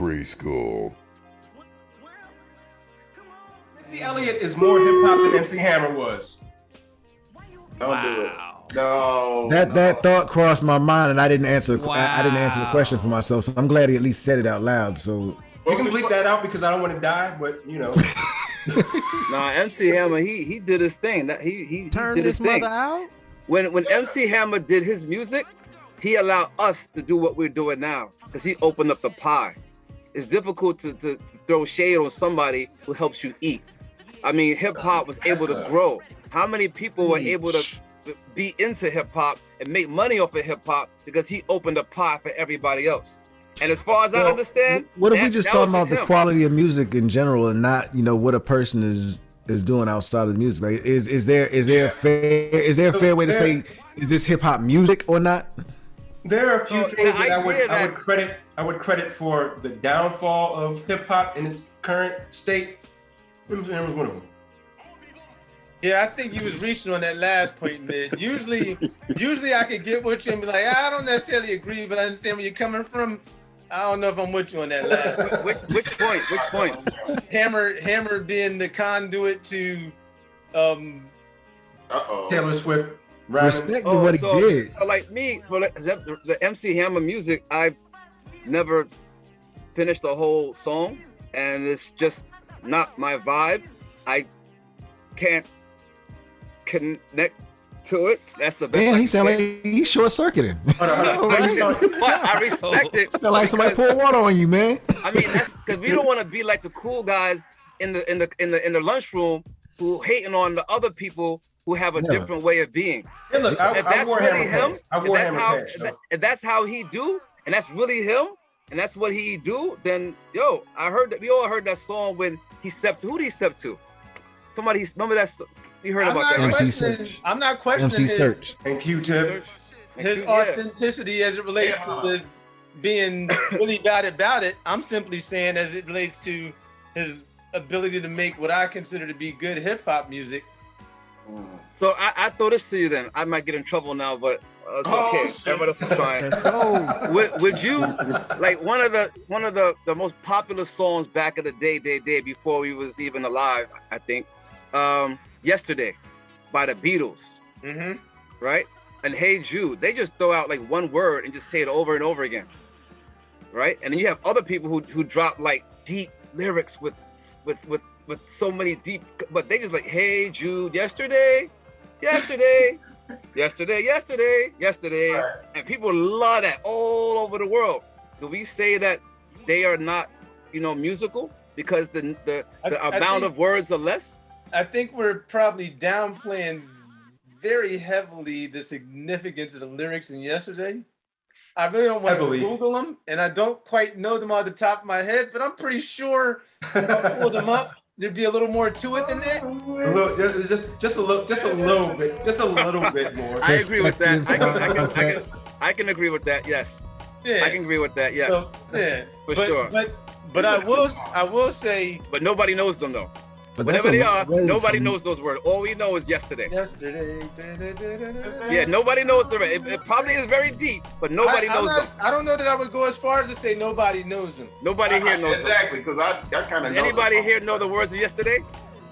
Grayskull. Missy Elliot is more hip hop than MC Hammer was. Don't do it. No. That thought crossed my mind, and I didn't answer. I didn't answer the question for myself. So I'm glad he at least said it out loud. So you can bleep that out because I don't want to die, but you know. Nah, MC Hammer, he did his thing. That he turned did his thing. mother out. When MC Hammer did his music, he allowed us to do what we're doing now because he opened up the pie. It's difficult to throw shade on somebody who helps you eat. I mean, hip hop was able to grow. How many people were able to be into hip hop and make money off of hip hop because he opened a pie for everybody else? And as far as I understand, what if we just talking about the quality of music in general and not, what a person is doing outside of the music? Like, is there a fair way to say, is this hip hop music or not? There are a few things that I would credit for the downfall of hip hop in its current state. That was one of them. Yeah, I think you was reaching on that last point, Mid. Usually I could get with you and be like, I don't necessarily agree, but I understand where you're coming from. I don't know if I'm with you on that last. Which point? Hammer being the conduit to Taylor Swift. Respect to what he did. So like me, for the MC Hammer music, I've never finished a whole song, and it's just not my vibe. I can't connect to it. That's the best. Damn, he sound like he's short circuiting. But I respect it. Sound like somebody pour water on you, man. I mean, that's because we don't want to be like the cool guys in the lunchroom who hating on the other people who have a different way of being. Hey, look, I wore really him. I wore him. If that's how he do, and that's really him, and that's what he do, then I heard that we all heard that song when he stepped to. Who did he step to? Somebody remember that? You heard about that? MC Search. I'm not questioning MC Search and Q-Tip. His authenticity as it relates to the being really bad about it. I'm simply saying as it relates to his ability to make what I consider to be good hip hop music. So I throw this to you then. I might get in trouble now, but it's okay. Everybody else is fine. Let's go. Would you like one of the most popular songs back in the day they did before we was even alive? I think Yesterday by the Beatles. Mm-hmm. Right? And Hey Jude, they just throw out like one word and just say it over and over again. Right? And then you have other people who drop like deep lyrics with so many deep, but they just like, hey Jude, yesterday, right. And people love that all over the world. Do we say that they are not, musical because the amount of words are less? I think we're probably downplaying very heavily the significance of the lyrics in Yesterday. I really don't want to Google them, and I don't quite know them off the top of my head, but I'm pretty sure if I pull them up, there'd be a little more to it than that. Just a little bit more. I agree with that. I can agree with that. Yes. Yeah. I can agree with that. Yes. So, yeah. Sure. But I will say. But nobody knows them though. But whatever they are, nobody knows those words. All we know is yesterday. Yeah, nobody knows the rest. It probably is very deep, but nobody knows them. I don't know that I would go as far as to say nobody knows them. Nobody here knows exactly, because I kind of know. Anybody here know the words of yesterday?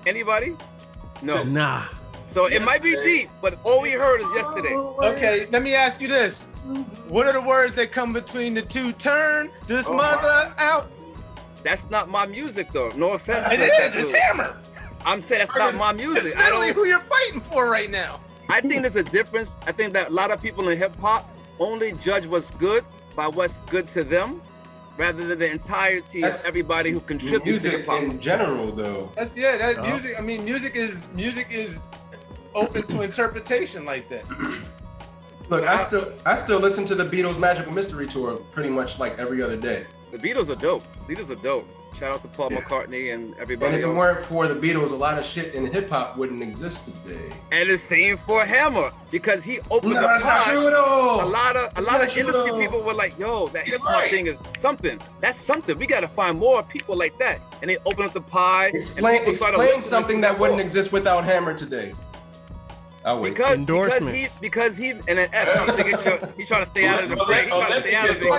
Anybody? No. Nah. So it might be deep, but all we heard is yesterday. Okay, let me ask you this. What are the words that come between the two? Turn this mother out. That's not my music, though. No offense. It is. It's Hammer. I'm saying that's not my music. That's literally who you're fighting for right now. I think there's a difference. I think that a lot of people in hip hop only judge what's good by what's good to them, rather than the entirety of everybody who contributes to hip hop. In general, though. Music. I mean, music is open to interpretation like that. Look, I still listen to the Beatles' Magical Mystery Tour pretty much like every other day. The Beatles are dope. Shout out to Paul McCartney and everybody else. And if it weren't for the Beatles, a lot of shit in hip hop wouldn't exist today. And the same for Hammer, because he opened the that's not true at all. A lot of industry people were like, yo, that hip hop thing is something. That's something. We gotta find more people like that. And they open up the pie. Explain something that wouldn't exist without Hammer today. I'll wait. Because he and then S, he's trying to stay out of the play. He's trying to stay out of it.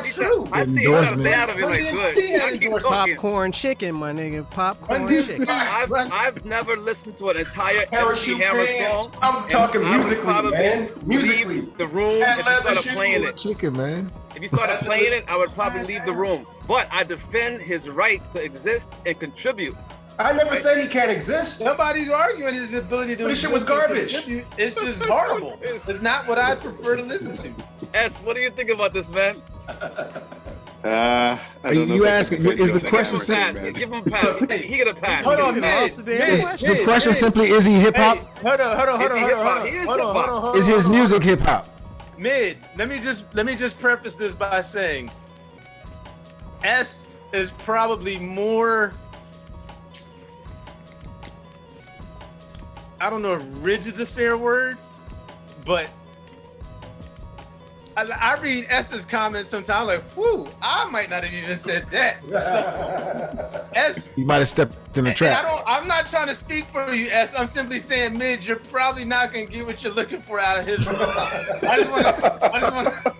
I see him trying to stay out of it. Like, good. I keep talking. Popcorn chicken, my nigga. Popcorn chicken. I've never listened to an entire MC Hammer song. I'm talking musically, man. Musically. The room if you started playing it. Chicken, man. If you started playing it, I would probably leave the room. But I defend his right to exist and contribute. I never said he can't exist. Nobody's arguing his ability to. This shit was garbage. It's just horrible. It's not what I prefer to listen to. S, what do you think about this, man? I don't know. You asking? Is the question simple? Give him a pass. He get a pass. Hold on, man. The question simply: is he hip hop? Hold on. Is his music hip hop? Mid. Let me just preface this by saying, S is probably more. I don't know if rigid's a fair word, but I read S's comments sometimes like, whoo, I might not have even said that. So, S, you might have stepped in the trap. I'm not trying to speak for you, S. I'm simply saying, Mid, you're probably not going to get what you're looking for out of his. I just want to.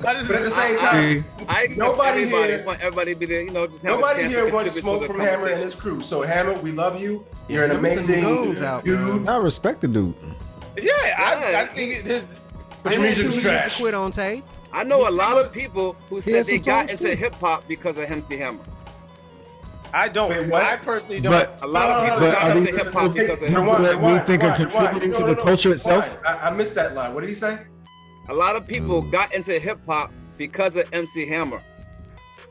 But at the same time, I accept everybody be there, you know, just have nobody here wants smoke from Hammer and his crew. So Hammer, we love you. You're an amazing dude. I respect the dude. Yeah, I think his. Which means you're trash. Quit on tape. I know a lot of people who said they got into hip hop because of MC Hammer. I don't. Wait, what? I personally don't. But a lot of people got into hip hop because of him. We think are contributing to the culture itself. I missed that line. What did he say? A lot of people got into hip hop because of MC Hammer.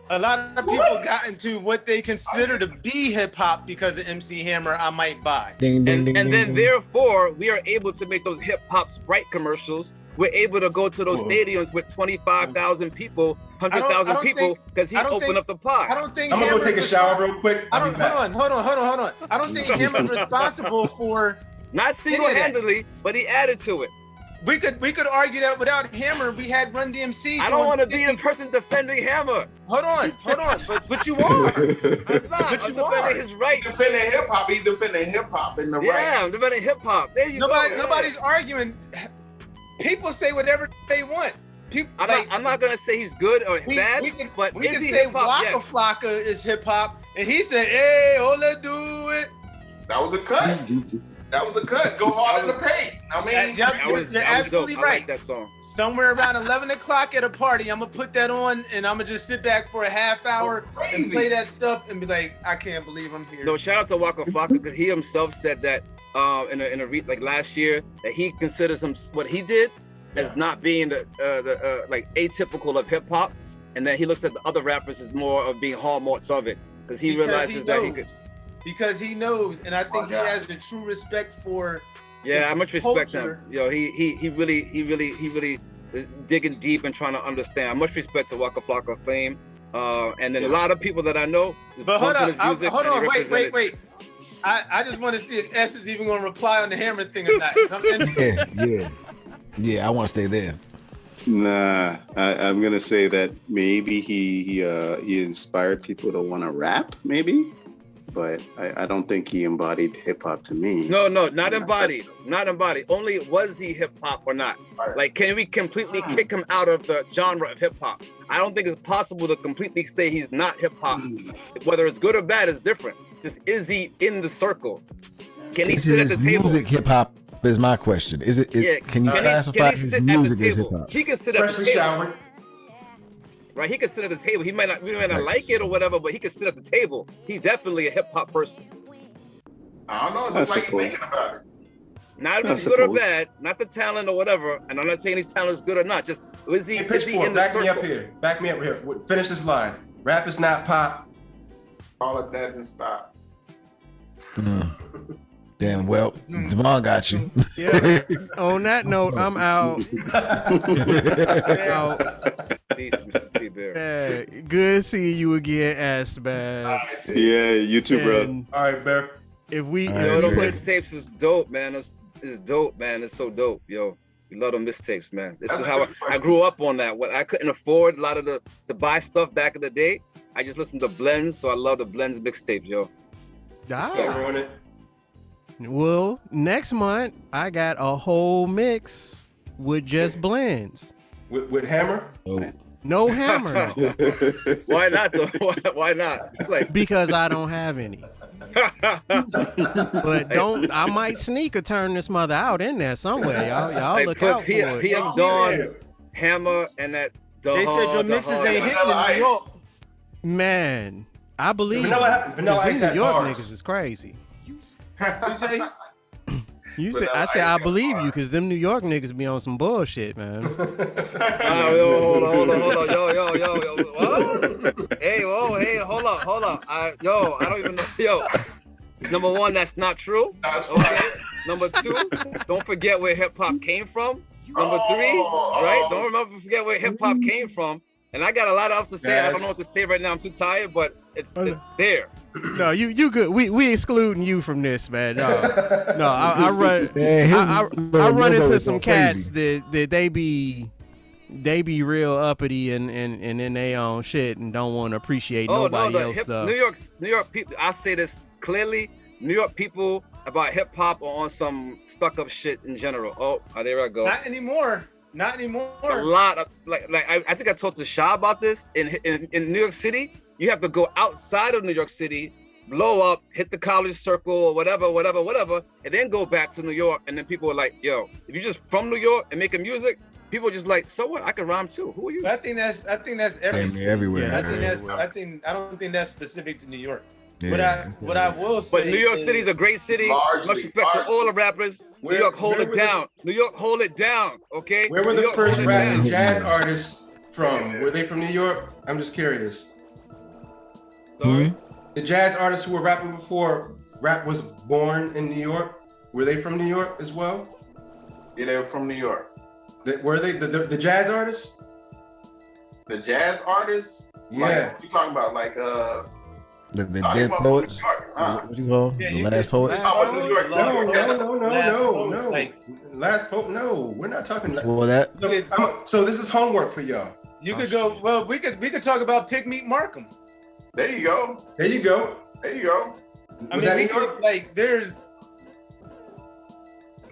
A lot of people got into what they consider to be hip hop because of MC Hammer. I might buy. Ding, ding, ding, and ding, then ding. Therefore, we are able to make those hip hop Sprite commercials. We're able to go to those stadiums with 25,000 people, 100,000 people, because he opened up the pot. I don't think I'm gonna go take a shower real quick. Hold on. I don't think Hammer's responsible for not single-handedly, but he added to it. We could argue that without Hammer, we had Run DMC. I don't want to be the person defending Hammer. Hold on. But you are. I'm not. I'm defending his rights. He's defending hip hop. He's defending hip hop in the right. Yeah, I'm defending hip hop. There you go. Nobody's arguing. People say whatever they want. I'm not gonna say he's good or bad, but we is can he say hip-hop? Waka Yes. Flocka is hip hop, and he said, "Hey, let's do it." That was a cut. That was a cut. Go hard in the paint. I mean, you're absolutely dope. right. I like that song. Somewhere around 11 o'clock at a party, I'm gonna put that on, and I'm gonna just sit back for a half hour and play that stuff, and be like, "I can't believe I'm here." No, shout out to Waka Flocka because he himself said that like last year that he considers what he did as not being the like atypical of hip hop, and then he looks at the other rappers as more of being hallmarks of it because he realizes that he could. Because he knows, and I think he has a true respect for. Yeah, I much respect him. Yo, he really is digging deep and trying to understand. I much respect to Waka Flocka fame, and then a lot of people that I know. But hold on, wait. I just want to see if S is even going to reply on the Hammer thing or not. Yeah. I want to stay there. Nah, I'm gonna say that maybe he inspired people to want to rap, maybe, but I don't think he embodied hip hop to me. No, not embodied. Only was he hip hop or not? Like, can we completely kick him out of the genre of hip hop? I don't think it's possible to completely say he's not hip hop. Whether it's good or bad is different. Just is he in the circle? Can he sit at the table? Music hip hop is my question. Is it? Can you classify his music as hip hop? He can sit at the table. Right, he can sit at the table. We might not like it or whatever, but he can sit at the table. He's definitely a hip hop person. I don't know. It looks like he's thinking about it. Not if it's good or bad, not the talent or whatever. And I'm not saying his talent is good or not. Just is he in the circle? Back me up here. Finish this line. Rap is not pop. All of that and stop. Damn, well, Devon got you. Yeah. On that note, I'm out. Peace, Mr. T-Bear. Yeah, good seeing you again, S, man. Yeah, you too, bro. All right, Bear. If we, those mixtapes is dope, man. It's dope, man. It's so dope, yo. We love them mixtapes, man. This is how I grew up on that. What I couldn't afford a lot of to buy stuff back in the day. I just listened to blends, so I love the blends mixtapes, yo. Ruin it. Well, next month I got a whole mix with just blends. With Hammer? No Hammer. Why not though? Why not? Like because I don't have any. But I might sneak or turn this mother out in there somewhere. Y'all like look out for it. PM Dawn, Hammer, and that. They said your mixes ain't hitting in New York. Man, I believe Vanilla Ice New had York bars. niggas is crazy. You say? I said I believe you because them New York niggas be on some bullshit, man. Hold on, yo, what? Hey, hold up. I don't even know, yo. Number one, that's not true. Okay. Number two, don't forget where hip hop came from. Number three, right? Don't forget where hip hop came from. And I got a lot else to say. Yes. I don't know what to say right now. I'm too tired, but it's there. No, you good. We excluding you from this, man. No, I run. I run into some cats that they be real uppity and in their own shit and don't want to appreciate nobody else stuff. New York people. I say this clearly. New York people about hip hop are on some stuck up shit in general. Oh, there I go. Not anymore. A lot of like I think I talked to Shah about this in New York City. You have to go outside of New York City, blow up, hit the college circle or whatever, and then go back to New York. And then people are like, "Yo, if you're just from New York and making music, people are just like, so what? I can rhyme too. Who are you?" I think that's everywhere. Yeah, I don't think that's specific to New York. Yeah. What I will say, but New York City is a great city. Much respect to all the rappers. New York, hold it down. New York, hold it down. Okay. Where were the first rap and jazz artists from? Were they from New York? I'm just curious. Sorry. The jazz artists who were rapping before rap was born in New York. Were they from New York as well? Yeah, they were from New York. Were they the jazz artists? The jazz artists? Yeah. Like, you talking about like the dead poets? What do you call them? Yeah, the last poets? New York. No. Last poet? No, we're not talking. Well, that. So this is homework for y'all. You could go. Well, we could talk about Pigmeat Markham. There you go. There you go. I mean, we could, like there's.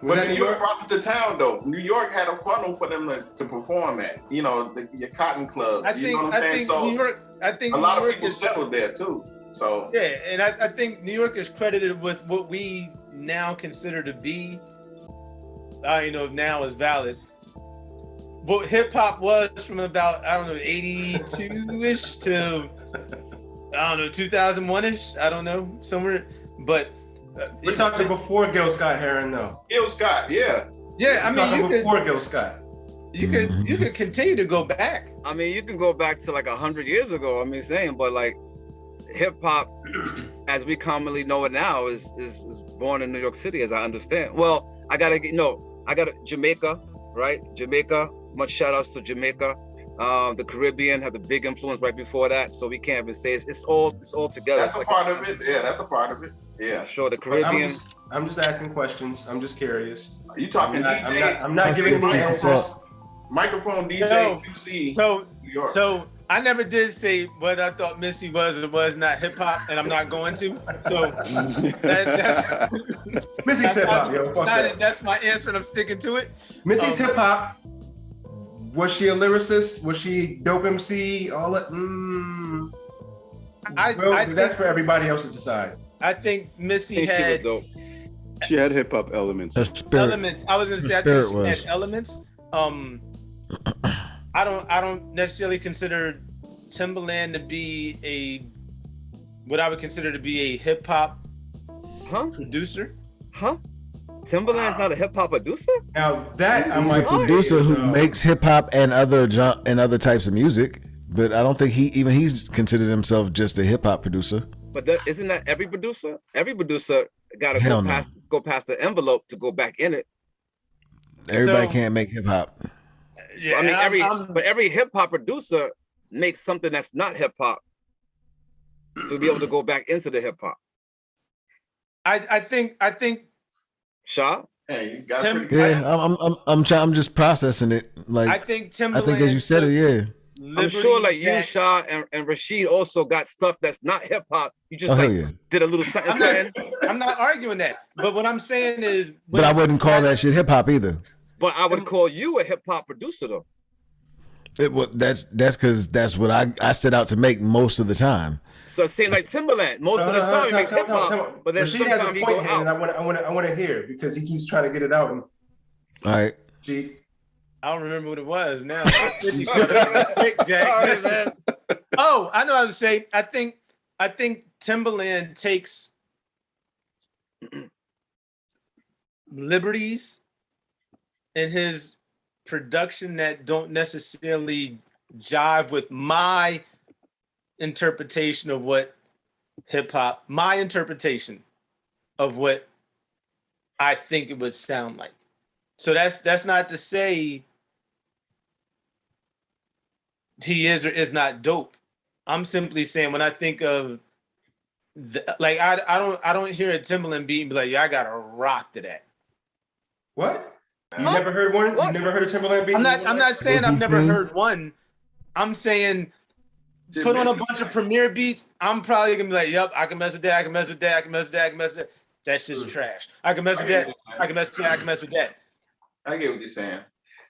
But New York brought them to town, though. New York had a funnel for them to perform at. You know, your cotton club. I think New York. I think a lot of people settled there too. So yeah, and I think New York is credited with what we now consider to be, now is valid. But hip hop was from about 82-ish to 2001-ish. I don't know, somewhere. But we're talking before Gil Scott-Heron, though. Gil Scott, yeah. Yeah, I mean, before Gil Scott. You could continue to go back. I mean, you can go back to like 100 years ago. But like hip hop, as we commonly know it now, is born in New York City, as I understand. Well, I got Jamaica, right? Jamaica. Much shout outs to Jamaica. The Caribbean had the big influence right before that, so we can't even say it's all together. That's a part of it. Yeah, that's a part of it. Yeah. Sure, the Caribbean. I'm just asking questions. I'm just curious. Are you talking DJ? I'm not giving any answers. Microphone DJ QC. New York. So I never did say whether I thought Missy was or was not hip hop, and I'm not going to. So that's Missy's hip hop, yo. That's my answer, and I'm sticking to it. Missy's hip hop. Was she a lyricist? Was she dope MC? All that. That's for everybody else to decide. I think Missy she was dope. She had hip hop elements. Elements. I was gonna say I think she had elements. I don't necessarily consider Timbaland to be what I would consider to be a hip hop producer. Timbaland's not a hip hop producer? Now that he's a producer who makes hip hop and other types of music, but I don't think he's considered himself just a hip hop producer. But isn't that every producer? Every producer got to go past the envelope to go back in it. Everybody can't make hip hop. Yeah, I mean every hip hop producer makes something that's not hip hop to be able to go back into the hip hop. I think Shaw? Hey, you got I'm just processing it. Like I think as you said it, yeah. I'm sure like you, Shah, and Rashid also got stuff that's not hip hop. You just did a little something. I'm not arguing that, but what I'm saying is, but I wouldn't call that shit hip hop either. But I would call you a hip hop producer though. That's because that's what I set out to make most of the time. So it seems like Timbaland, most of the time he makes hip hop, but then Rashid has a point, and I want to hear because he keeps trying to get it out. And, all right. I don't remember what it was now. Sorry, man. Oh, I know what I was saying. I think Timbaland takes liberties in his production that don't necessarily jive with my interpretation of what hip hop, my interpretation of what I think it would sound like. So that's not to say he is or is not dope. I'm simply saying when I think of I don't hear a Timbaland beat and be like, yeah, I gotta rock to that. What? You never heard one? What? You never heard a Timbaland beat? I'm not saying I've never heard one. I'm saying put on a bunch of Premier beats. I'm probably gonna be like, yep, I can mess with that. I can mess with that. I can mess with that. I can mess with that. That shit's trash. I can mess with that. I can mess with that. I can mess with that. I get what you're saying.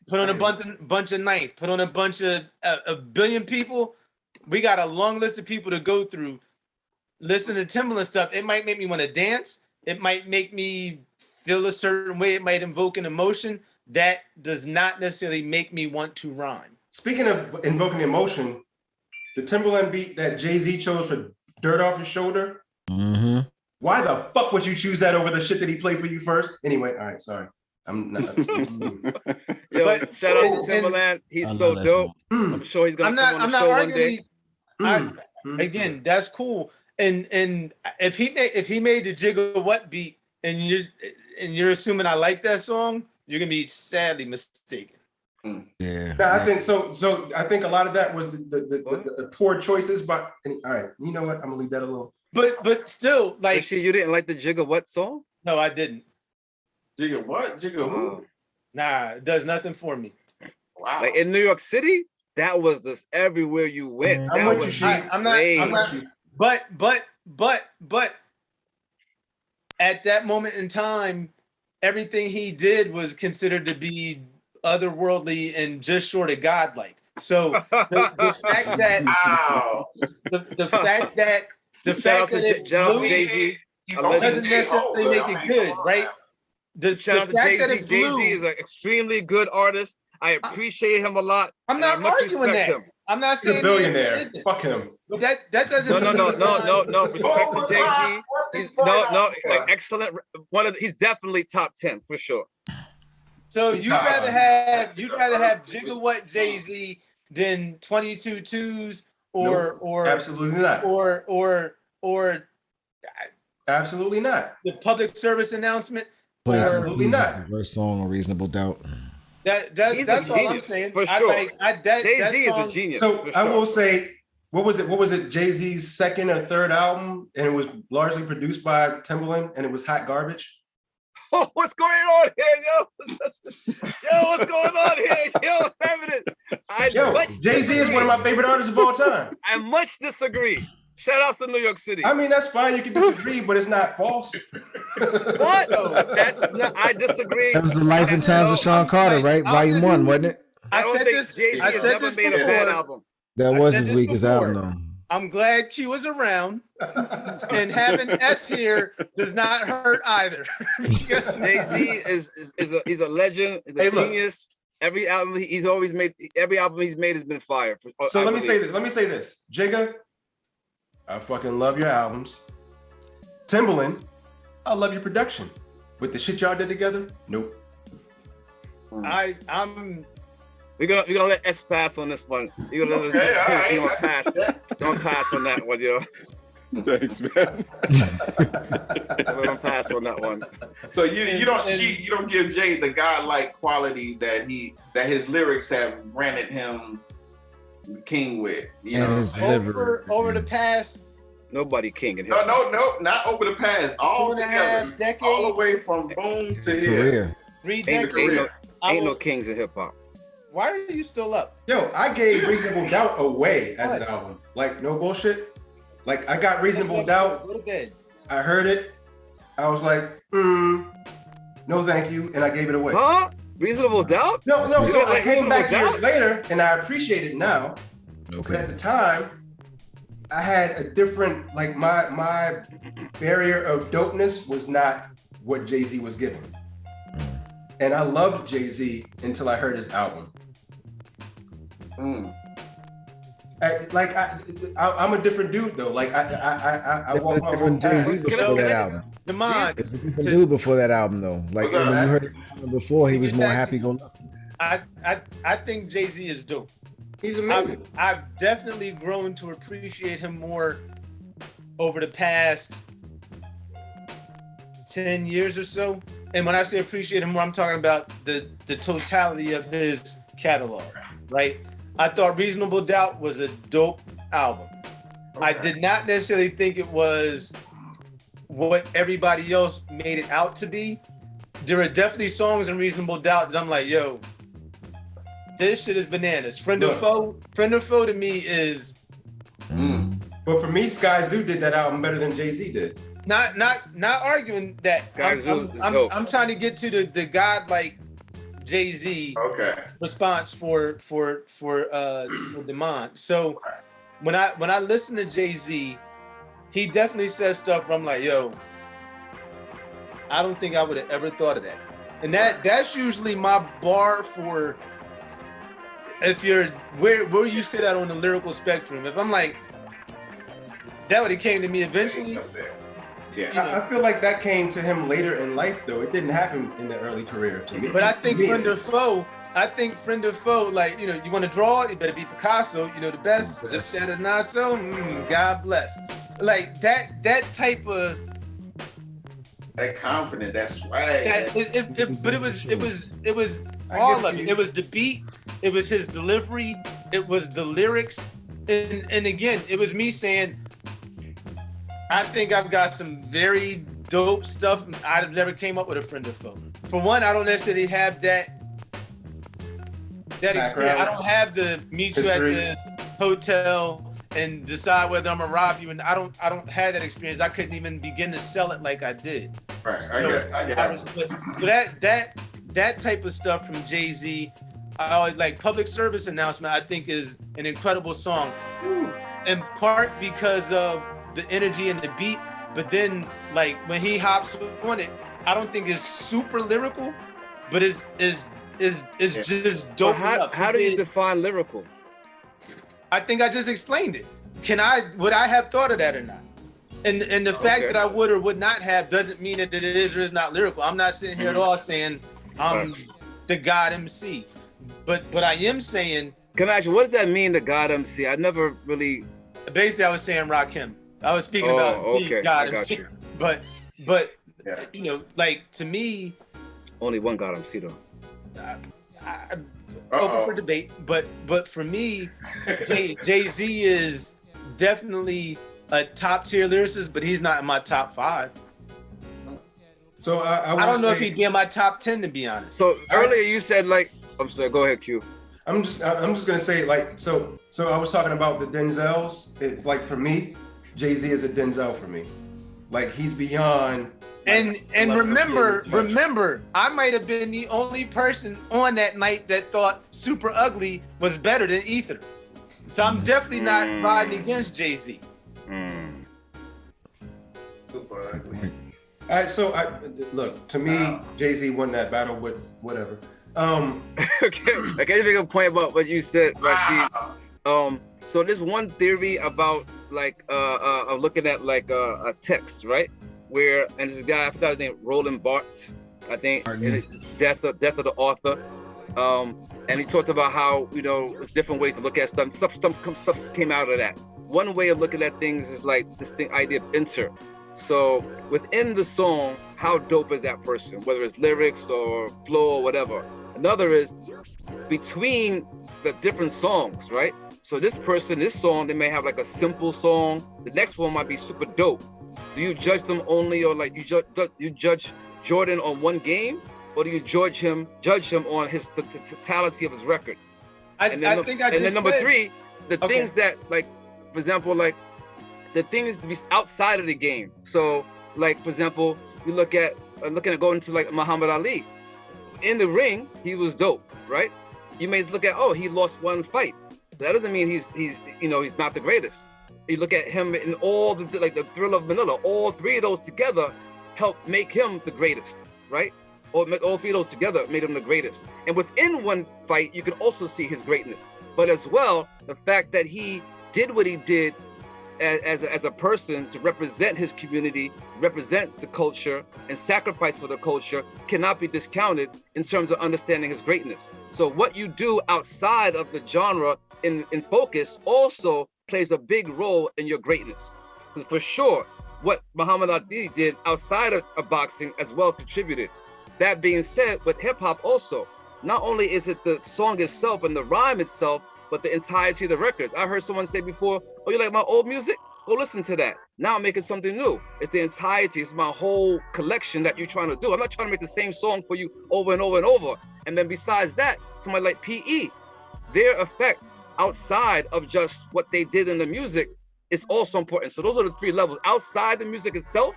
Put on a bunch of Ninth. Put on a bunch of a billion people. We got a long list of people to go through. Listen to Timbaland stuff. It might make me want to dance. It might make me feel a certain way. It might invoke an emotion. That does not necessarily make me want to rhyme. Speaking of invoking emotion, the Timbaland beat that Jay-Z chose for Dirt Off His Shoulder. Mm-hmm. Why the fuck would you choose that over the shit that he played for you first? Anyway, all right, sorry. I'm not. Yo, shout out to Timbaland. He's so dope. I'm sure he's gonna come on the show one day. Again, that's cool. And if he made the Jigga What beat and you're assuming I like that song, you're gonna be sadly mistaken. Yeah. No, I think so. So I think a lot of that was the poor choices. But all right, you know what? I'm gonna leave that alone. But still, like, actually, you didn't like the Jigga What song? No, I didn't. Jigga what? Jigga who? Nah, it does nothing for me. Wow. Like in New York City, that was just everywhere you went. I'm not. But at that moment in time, everything he did was considered to be otherworldly and just short of godlike. So the fact that the fact that it Jay-Z doesn't necessarily make it good, right? The fact that it blew, Jay-Z is an extremely good artist. I appreciate him a lot. I'm not arguing that. I'm not saying he's a billionaire. Fuck him. But that doesn't. No. Respect to Jay-Z. He's like excellent. He's definitely top 10 for sure. So you'd rather have Jigga What Jay-Z than 22 Twos or absolutely not or absolutely not the public service announcement. Absolutely not. First song, A Reasonable Doubt. That's all I'm saying. For sure. Jay-Z is a genius. So I will say, what was it? Jay-Z's second or third album, and it was largely produced by Timbaland, and it was hot garbage. Oh, what's going on here, yo? What's going on here? Yo, Jay-Z is one of my favorite artists of all time. I much disagree. Shout out to New York City. I mean, that's fine. You can disagree, but it's not false. What? I disagree. That was The Life and Times of Sean Carter, right? Volume 1, wasn't it? I said this made a bad album. That was his weakest album, though. I'm glad Q is around, and having S here does not hurt either. Jay-Z he's a legend. He's a genius. Every album he's made has been fire. So let me say this. Jigga, I fucking love your albums. Timbaland, I love your production. With the shit y'all did together, nope. I'm. We're gonna let S pass on this one. You're gonna pass. Don't pass on that one, yo. Thanks, man. We're gonna pass on that one. So you don't give Jay the godlike quality that his lyrics have granted him king with. You know, over the past. Nobody king in hip hop. No, not over the past. All together, all the way from Boom to here. 3 decades. Ain't no kings in hip hop. Why are you still up? Yo, I gave Reasonable Doubt away as an album. Like, no bullshit. Like, I got Reasonable Doubt. Go to bed. I heard it. I was like, no thank you. And I gave it away. Huh? Reasonable Doubt? No. So I came back years later and I appreciate it now. Okay. But at the time, I had a different, like my barrier of dopeness was not what Jay-Z was giving. And I loved Jay-Z until I heard his album. I'm a different dude though. Like I walk my own Jay-Z before that album. There's a different dude before that album though. Like when you heard it before, he was more happy-go-lucky. I think Jay-Z is dope. He's amazing. I've definitely grown to appreciate him more over the past 10 years or so. And when I say appreciate him more, I'm talking about the totality of his catalog, right? I thought Reasonable Doubt was a dope album. Okay. I did not necessarily think it was what everybody else made it out to be. There are definitely songs in Reasonable Doubt that I'm like, yo, this shit is bananas. Friend of Foe to me is. But for me, Sky Zoo did that album better than Jay-Z did. Not arguing that. I'm trying to get to the godlike Jay-Z response for Demand. So when I listen to Jay-Z, he definitely says stuff where I'm like, yo, I don't think I would have ever thought of that. And that's usually my bar for if you're where you sit at on the lyrical spectrum. If I'm like, that would have came to me eventually. Yeah, you know. I feel like that came to him later in life, though. It didn't happen in the early career. But I think Friend of Foe, like, you know, you want to draw, you better be Picasso. You know, the best. If that is not so, God bless. Like that type of. That confident, that swag. But it was all of it. It was the beat. It was his delivery. It was the lyrics. And again, it was me saying, I think I've got some very dope stuff. I've never came up with a Friend of Foe. For one, I don't necessarily have that experience. I don't have the meet you at the hotel and decide whether I'm gonna rob you. And I don't have that experience. I couldn't even begin to sell it like I did. Right. I get that type of stuff from Jay-Z, I always like Public Service Announcement, I think is an incredible song. In part because of the energy and the beat, but then like when he hops on it, I don't think it's super lyrical, but it's just dope. How do you define lyrical? I think I just explained it. Would I have thought of that or not? And the fact that I would or would not have doesn't mean that it is or is not lyrical. I'm not sitting here at all saying I'm the God MC, but I am saying. Can I ask you, what does that mean, the God MC? I never really. Basically, I was saying Rakim. I was speaking about the God MC. But you know, like to me, only one God MC though. Open for debate, but for me, Jay-Z is definitely a top tier lyricist, but he's not in my top 5. So I don't know if he'd be in my top 10, to be honest. So earlier you said like, I'm sorry, go ahead, Q. I'm just gonna say like so I was talking about the Denzels. It's like for me, Jay-Z is a Denzel for me. Like he's beyond. And remember, I might have been the only person on that night that thought Super Ugly was better than Ether. So I'm definitely not riding against Jay-Z. Super Ugly. All right, so look, to me, Jay-Z won that battle with whatever. Okay, I can make a point about what you said, Rashid. So there's one theory about like looking at like a text, right? Where and this guy, I forgot his name, Roland Barthes, I think, Death of the Author. And he talked about how, you know, there's different ways to look at stuff. Stuff came out of that. One way of looking at things is like this idea of enter. So within the song, how dope is that person, whether it's lyrics or flow or whatever. Another is between the different songs, right? So this person, this song, they may have like a simple song. The next one might be super dope. Do you judge them only, or like you judge Jordan on one game, or do you judge him on his the totality of his record? And then number three, the things that, like, for example, like the things to be outside of the game. So, like, for example, you look at looking at going to like Muhammad Ali. In the ring, he was dope, right? You may look at, oh, he lost one fight. That doesn't mean he's not the greatest. You look at him in all the, like the Thrill of Manila, all three of those together help make him the greatest, right? Or all three of those together made him the greatest. And within one fight, you can also see his greatness. But as well, the fact that he did what he did as a person to represent his community, represent the culture, and sacrifice for the culture cannot be discounted in terms of understanding his greatness. So what you do outside of the genre in focus also plays a big role in your greatness. For sure, what Muhammad Ali did outside of boxing as well contributed. That being said, with hip hop also, not only is it the song itself and the rhyme itself, but the entirety of the records. I heard someone say before, oh, you like my old music? Go listen to that. Now I'm making something new. It's the entirety, it's my whole collection that you're trying to do. I'm not trying to make the same song for you over and over and over. And then besides that, somebody like PE, their effect outside of just what they did in the music is also important. So those are the three levels. Outside the music itself,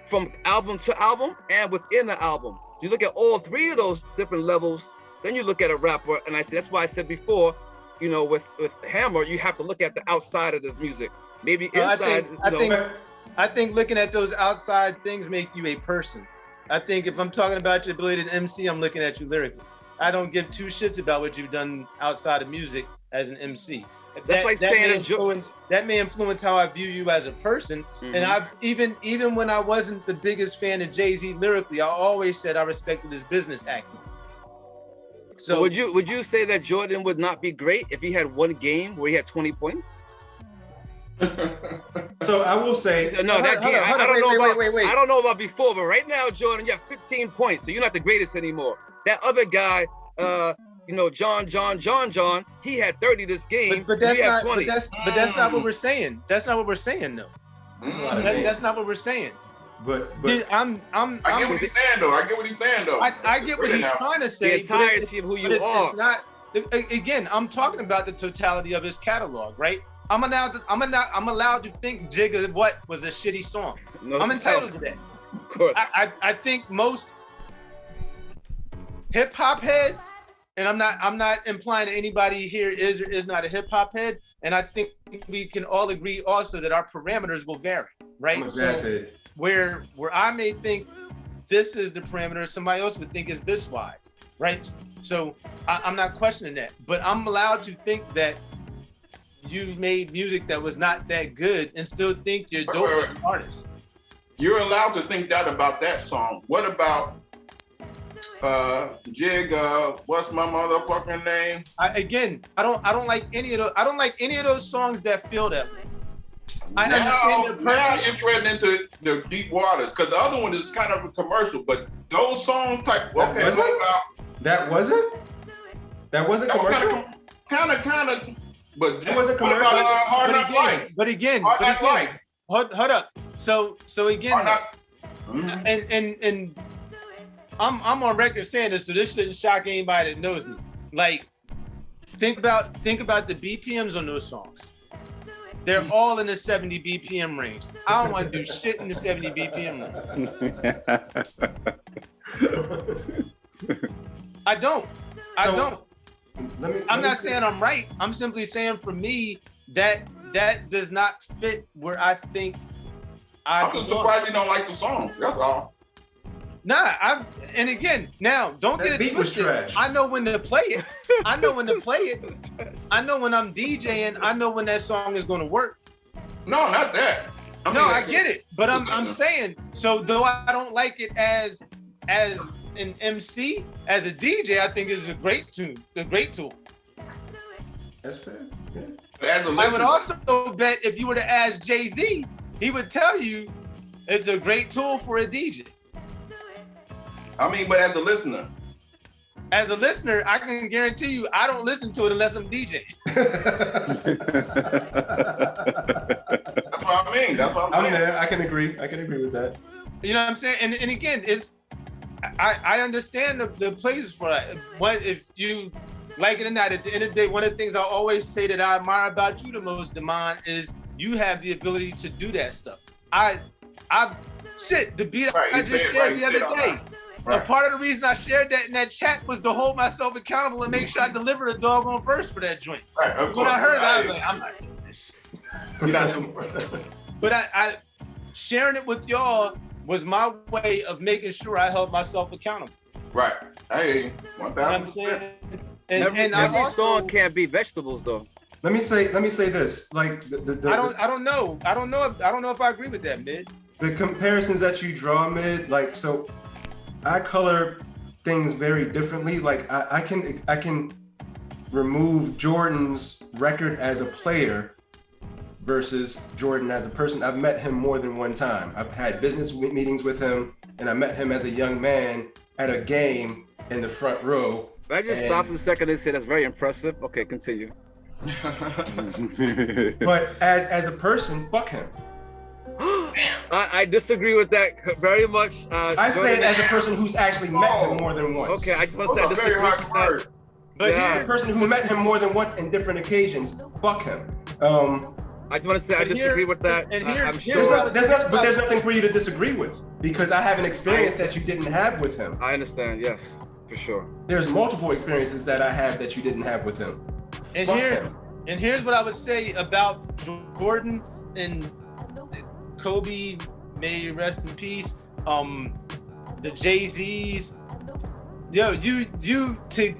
from album to album, and within the album. So you look at all three of those different levels, then you look at a rapper, and that's why I said before, you know, with Hammer, you have to look at the outside of the music. Maybe inside. I think looking at those outside things make you a person. I think if I'm talking about your ability to MC, I'm looking at you lyrically. I don't give two shits about what you've done outside of music as an MC. That's like saying that may influence how I view you as a person. Mm-hmm. And I've even when I wasn't the biggest fan of Jay-Z lyrically, I always said I respected his business acumen. So would you say that Jordan would not be great if he had one game where he had 20 points? So I will say I don't know about before, but right now, Jordan, you have 15 points, so you're not the greatest anymore. That other guy, John, he had 30 this game. But that's not 20. But that's not what we're saying. That's not what we're saying, though. That's not what we're saying. But I get what he's saying though. I get what he's trying to say. The entirety of who you are. It's not. Again, I'm talking about the totality of his catalog, right? I'm allowed to think Jigga What was a shitty song. No, I'm entitled to that. Of course. I think most hip hop heads, and I'm not implying that anybody here is or is not a hip hop head, and I think we can all agree also that our parameters will vary, right? So where I may think this is the parameter, somebody else would think is this wide, right? So I'm not questioning that, but I'm allowed to think that you've made music that was not that good and still think you're dope as an artist. You're allowed to think that about that song. What about Jigga? What's my motherfucking name? I don't like any of those. I don't like any of those songs that feel that way. Now you're treading into the deep waters because the other one is kind of a commercial, but those songs type. Okay, what about that? Wasn't commercial? Kind of. But it wasn't commercial. Hard Knock Life. But again, hold up. So again, and I'm on record saying this, so this shouldn't shock anybody that knows me. Like, think about the BPMs on those songs. They're all in the 70 BPM range. I don't want to do shit in the 70 BPM range. I don't. I'm not saying I'm right. I'm simply saying for me that does not fit where I think I'm just surprised you don't like the song. That's all. Nah, and again, now don't get it twisted. I know when to play it. I know when I'm DJing. I know when that song is going to work. No, not that. I get it, but I'm saying so. Though I don't like it as an MC, as a DJ, I think is a great tool. That's fair. Yeah. I would also bet if you were to ask Jay-Z, he would tell you it's a great tool for a DJ. I mean, but as a listener, I can guarantee you, I don't listen to it unless I'm DJing. That's what I mean. That's what I'm saying. there. I can agree with that. You know what I'm saying? And again, I understand the places for that. What if you like it or not? At the end of the day, one of the things I always say that I admire about you the most, Damon, is you have the ability to do that stuff. The beat I just shared the other day. A part of the reason I shared that in that chat was to hold myself accountable and make sure I delivered a doggone verse for that joint. When I heard it, I was like, I'm not doing this shit. But I sharing it with y'all was my way of making sure I held myself accountable. Right. Hey, 1,000%. Every song can't be vegetables though. Let me say this. Like I don't know if I agree with that, Mid. The comparisons that you draw, Mid, like, so I color things very differently. Like I can remove Jordan's record as a player versus Jordan as a person. I've met him more than one time. I've had business meetings with him, and I met him as a young man at a game in the front row. Can I just stop for a second and say that's very impressive? Okay, continue. But as a person, fuck him. I disagree with that very much. I say it as a person who's actually met him more than once. Okay, I just want to say I disagree with that. But he's a person who met him more than once in different occasions. Fuck him. I just want to say I disagree with that. I'm sure. There's nothing for you to disagree with because I have an experience that you didn't have with him. I understand. Yes, for sure. There's multiple experiences that I have that you didn't have with him. And here's what I would say about Jordan and Kobe, may he rest in peace. The Jay-Z's. Yo, you to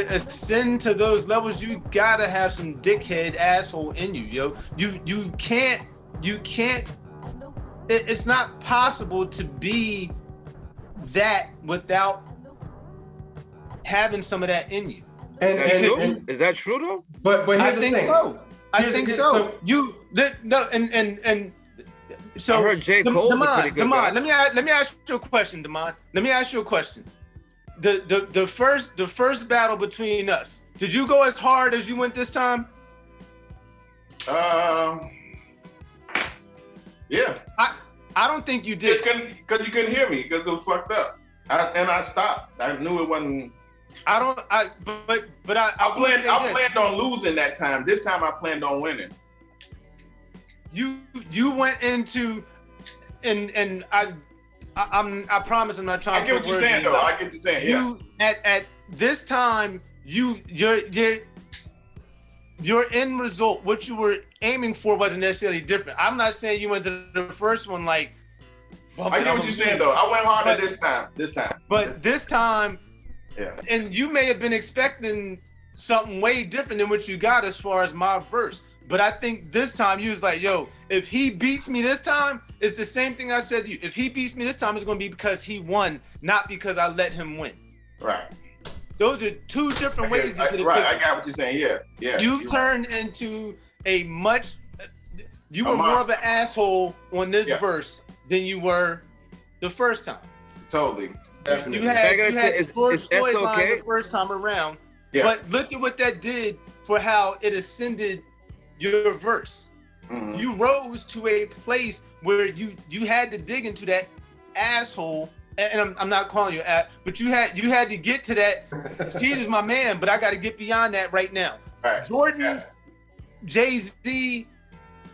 ascend to those levels, you gotta have some dickhead asshole in you, yo. You can't. It's not possible to be that without having some of that in you. And is that true though? But here's I the think thing. so. I think so. So I heard J. Cole's a pretty good guy. let me ask you a question, Damon. Let me ask you a question. The first battle between us, did you go as hard as you went this time? Yeah. I don't think you did. Because you couldn't hear me because it was fucked up. I stopped. I knew it wasn't. I planned on losing that time. This time I planned on winning. You went into and I promise I'm not trying to. I get what you're saying though. I get what you're saying. You at this time your end result, what you were aiming for, wasn't necessarily different. I'm not saying you went to the first one like. I get what you're saying though. I went harder this time. But this time. Yeah. And you may have been expecting something way different than what you got as far as my verse. But I think this time you was like, yo, if he beats me this time, it's the same thing I said to you. If he beats me this time, it's going to be because he won, not because I let him win. Right. Those are two different ways. I got what you're saying. Yeah. You turned into you were more of an asshole on this verse than you were the first time. Totally. You had the first time around, but look at what that did for how it ascended your verse. Mm-hmm. You rose to a place where you had to dig into that asshole, and I'm not calling you but you had to get to that. Kid is my man, but I got to get beyond that right now. Right. Jordan, Jay-Z,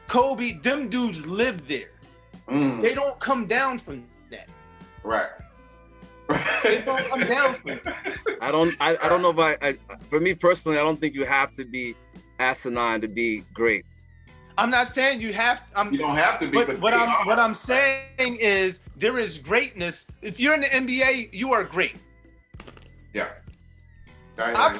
Kobe, them dudes live there. Mm. They don't come down from that. Right. They don't come down from it. I don't know if for me personally, I don't think you have to be asinine to be great. I'm not saying you have. You don't have to be. But what I'm saying is there is greatness. If you're in the NBA, you are great. Yeah. I left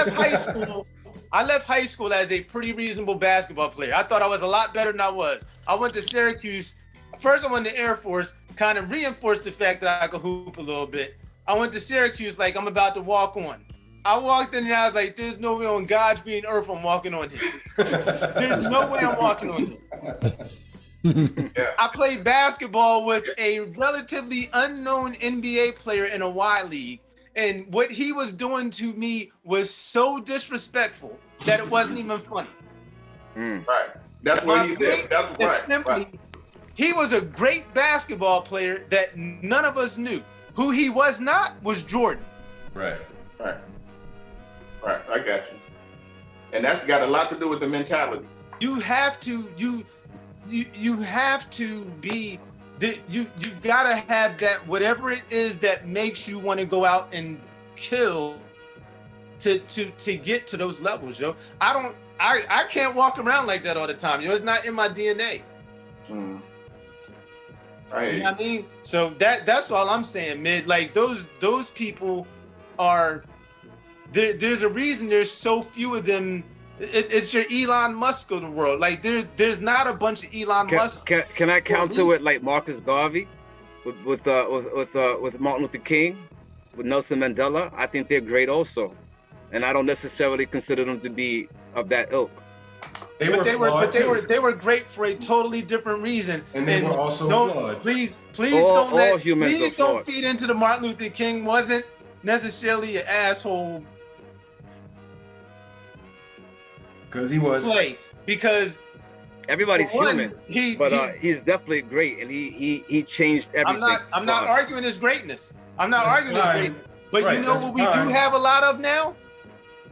high school. I left high school as a pretty reasonable basketball player. I thought I was a lot better than I was. I went to Syracuse. First, I went to Air Force, kind of reinforced the fact that I could hoop a little bit. I went to Syracuse like I'm about to walk on. I walked in and I was like, there's no way on God's green earth I'm walking on here. There's no way I'm walking on here. Yeah. I played basketball with a relatively unknown NBA player in a Y League, and what he was doing to me was so disrespectful that it wasn't even funny. Right. That's what he did. That's right. he was a great basketball player that none of us knew. Who he was not was Jordan. Right. Right. I got you. And that's got a lot to do with the mentality. You have to you have to be you've got to have that whatever it is that makes you want to go out and kill to get to those levels, yo. I can't walk around like that all the time, yo. It's not in my DNA. Right. You know what I mean? So that's all I'm saying, Mid. Like those people are there's a reason there's so few of them. It's your Elon Musk of the world. Like there's not a bunch of Elon Musk. Can I counter with like Marcus Garvey, with Martin Luther King, with Nelson Mandela? I think they're great also, and I don't necessarily consider them to be of that ilk. They were great for a totally different reason. And they were also flawed. Please all don't humans are flawed. feed into the Martin Luther King wasn't necessarily an asshole. Because he was. Because everybody's human, but he's definitely great, and he changed everything. I'm not arguing his greatness. I'm not arguing his greatness. But right, you know what we do have a lot of now?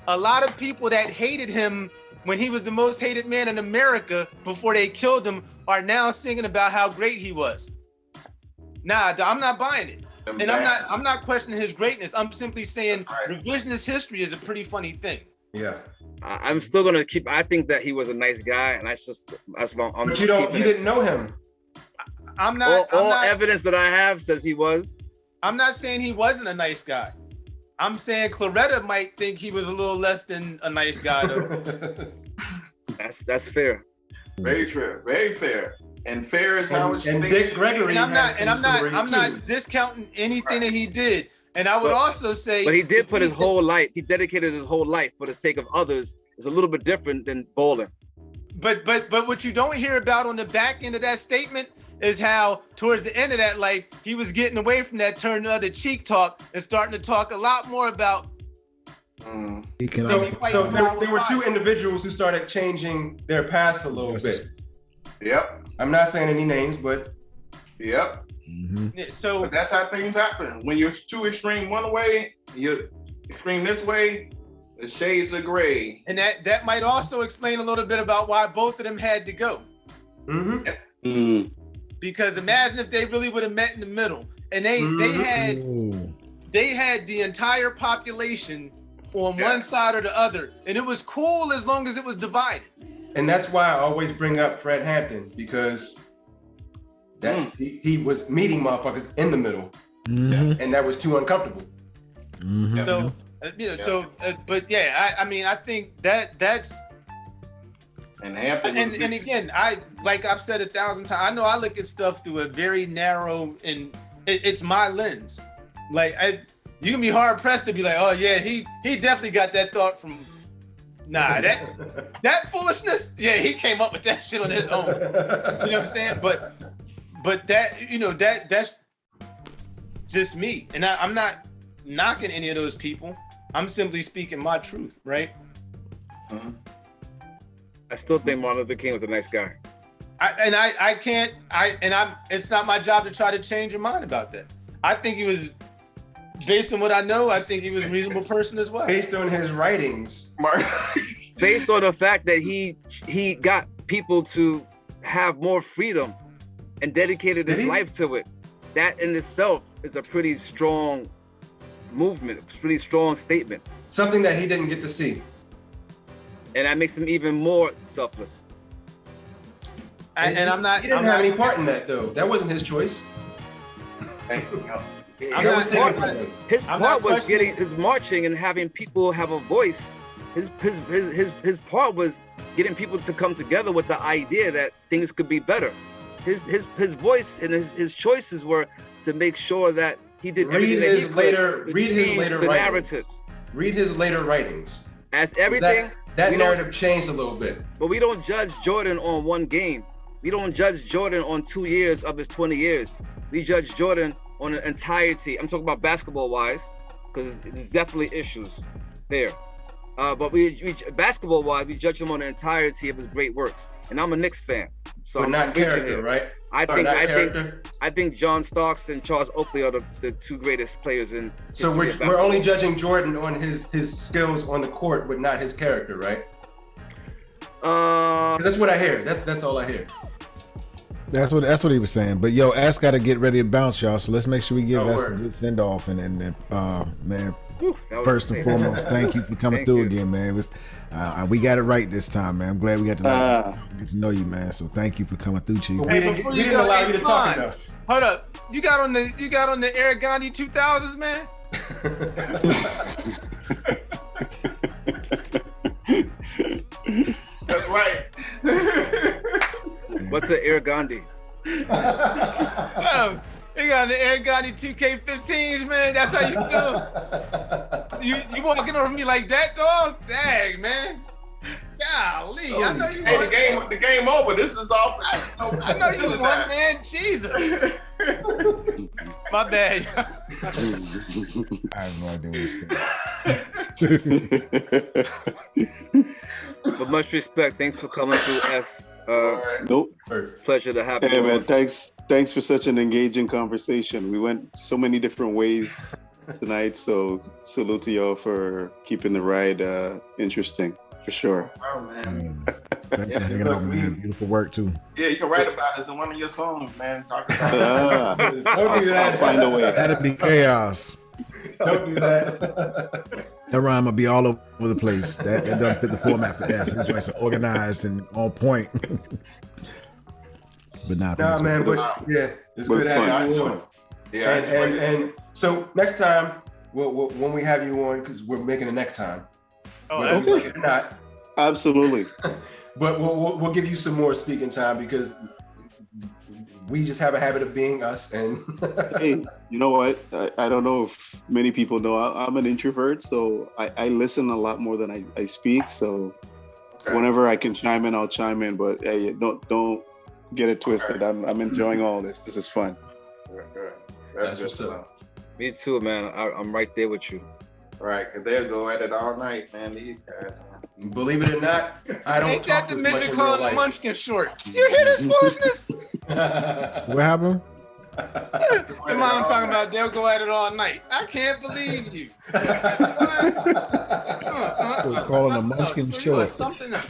A lot of people that hated him when he was the most hated man in America before they killed him are now singing about how great he was. Nah, I'm not buying it. And I'm not questioning his greatness. I'm simply saying revisionist history is a pretty funny thing. Yeah. I'm still gonna keep. I think that he was a nice guy, and that's why I'm. But you didn't know him. I'm not. All evidence that I have says he was. I'm not saying he wasn't a nice guy. I'm saying Claretta might think he was a little less than a nice guy, though. That's fair. Very fair. Very fair. And fair is how it's. And Dick Gregory. I'm not discounting anything that he did. And I would also say, but he did put his whole life. He dedicated his whole life for the sake of others. It's a little bit different than bowling. But what you don't hear about on the back end of that statement is how towards the end of that life he was getting away from that turn the other cheek talk and starting to talk a lot more about. So there were two individuals who started changing their paths a little bit. Yep. I'm not saying any names, but yep. Mm-hmm. So but that's how things happen. When you're too extreme one way, you're extreme this way, the shades are gray. And that might also explain a little bit about why both of them had to go. Mm-hmm. Mm-hmm. Because imagine if they really would have met in the middle, and they had the entire population on one side or the other, and it was cool as long as it was divided. And that's why I always bring up Fred Hampton, because he was meeting motherfuckers in the middle, and that was too uncomfortable. Mm-hmm. So but yeah, I mean I think that's and Hampton and again, like I've said 1,000 times, I know I look at stuff through a very narrow, and it's my lens. Like you can be hard pressed to be like, oh yeah, he definitely got that thought from. Nah, that foolishness. Yeah, he came up with that shit on his own. You know what I'm saying? But that that's just me, and I'm not knocking any of those people. I'm simply speaking my truth, right? Mm-hmm. I still think Martin Luther King was a nice guy. It's not my job to try to change your mind about that. I think he was, based on what I know, I think he was a reasonable person as well. Based on his writings, based on the fact that he got people to have more freedom and dedicated his life to it. That in itself is a pretty strong movement, a pretty strong statement. Something that he didn't get to see. And that makes him even more selfless. He didn't have any part in that though. That wasn't his choice. His part was marching and having people have a voice. His part was getting people to come together with the idea that things could be better. His voice and his choices were to make sure that he did everything that he could to change the narratives. Read his later writings. As everything. That narrative changed a little bit. But we don't judge Jordan on one game. We don't judge Jordan on 2 years of his 20 years. We judge Jordan on the entirety. I'm talking about basketball wise, because there's definitely issues there. But we basketball wise, we judge him on the entirety of his great works. And I'm a Knicks fan, so but not character, right? I think John Starks and Charles Oakley are the two greatest players in. So we're only judging Jordan on his skills on the court, but not his character, right? That's what I hear. That's all I hear. That's what he was saying. But yo, S got to get ready to bounce, y'all. So let's make sure we give S a good send off and man. First and foremost, thank you for coming through again, man. It was, we got it right this time, man. I'm glad we got to get to know you, man. So thank you for coming through, Chief. We didn't allow you to talk enough. Hold up, you got on the Eric Gandhi 2000s, man. That's right. What's the Eric Gandhi? You got the Eric Gandhi 2K15s, man. That's how you feel. You walking over me like that, dog? Dang, man. Golly, I know you. Hey, the game over. This is all. I know you won, man. Jesus. My bad. I have no idea what But much respect. Thanks for coming through, S. Nope. Pleasure to have you. Hey, man, thanks for such an engaging conversation. We went so many different ways tonight, so salute to y'all for keeping the ride interesting, for sure. Oh, man. Thanks for hanging out, man. Beautiful work, too. Yeah, you can write about it in one of your songs, man. Talk about it. I'll find a way. That'd be chaos. Don't do that. That rhyme will be all over the place. That doesn't fit the format for S. His joints are organized and on point. But nah, man. But yeah, it's good having you on. Yeah, and so next time, when we have you on, because we're making it next time. Oh, whether you like it or not. Absolutely. But we'll give you some more speaking time because we just have a habit of being us. And hey, you know what? I don't know if many people know. I'm an introvert, so I listen a lot more than I speak. So whenever I can chime in, I'll chime in. But hey, don't get it twisted. I'm enjoying all this. This is fun. That's what's up. Me too, man. I'm right there with you. Right, because they'll go at it all night, man. These guys, man. Believe it or not, I don't talk the this much midget in called real the life. Munchkin short. You hear this foolishness? What happened? The mom talking about they'll go at it all night. I can't believe you. We're calling a Munchkin short. Something else.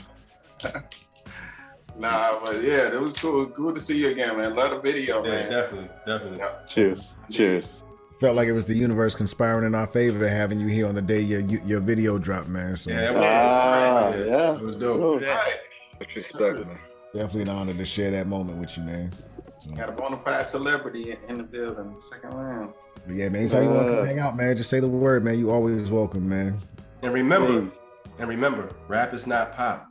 Nah, but yeah, it was cool. Cool to see you again, man. Love the video, man. Definitely. Yeah. Cheers. Felt like it was the universe conspiring in our favor having you here on the day your video dropped, man. So Yeah, yeah. it was dope. Right. Much respect, man. definitely an honor to share that moment with you, man. So, Got a bona fide celebrity in the building, second round. but yeah, man, anytime you want to come hang out, man, just say the word, man. You always welcome, man. And remember, rap is not pop.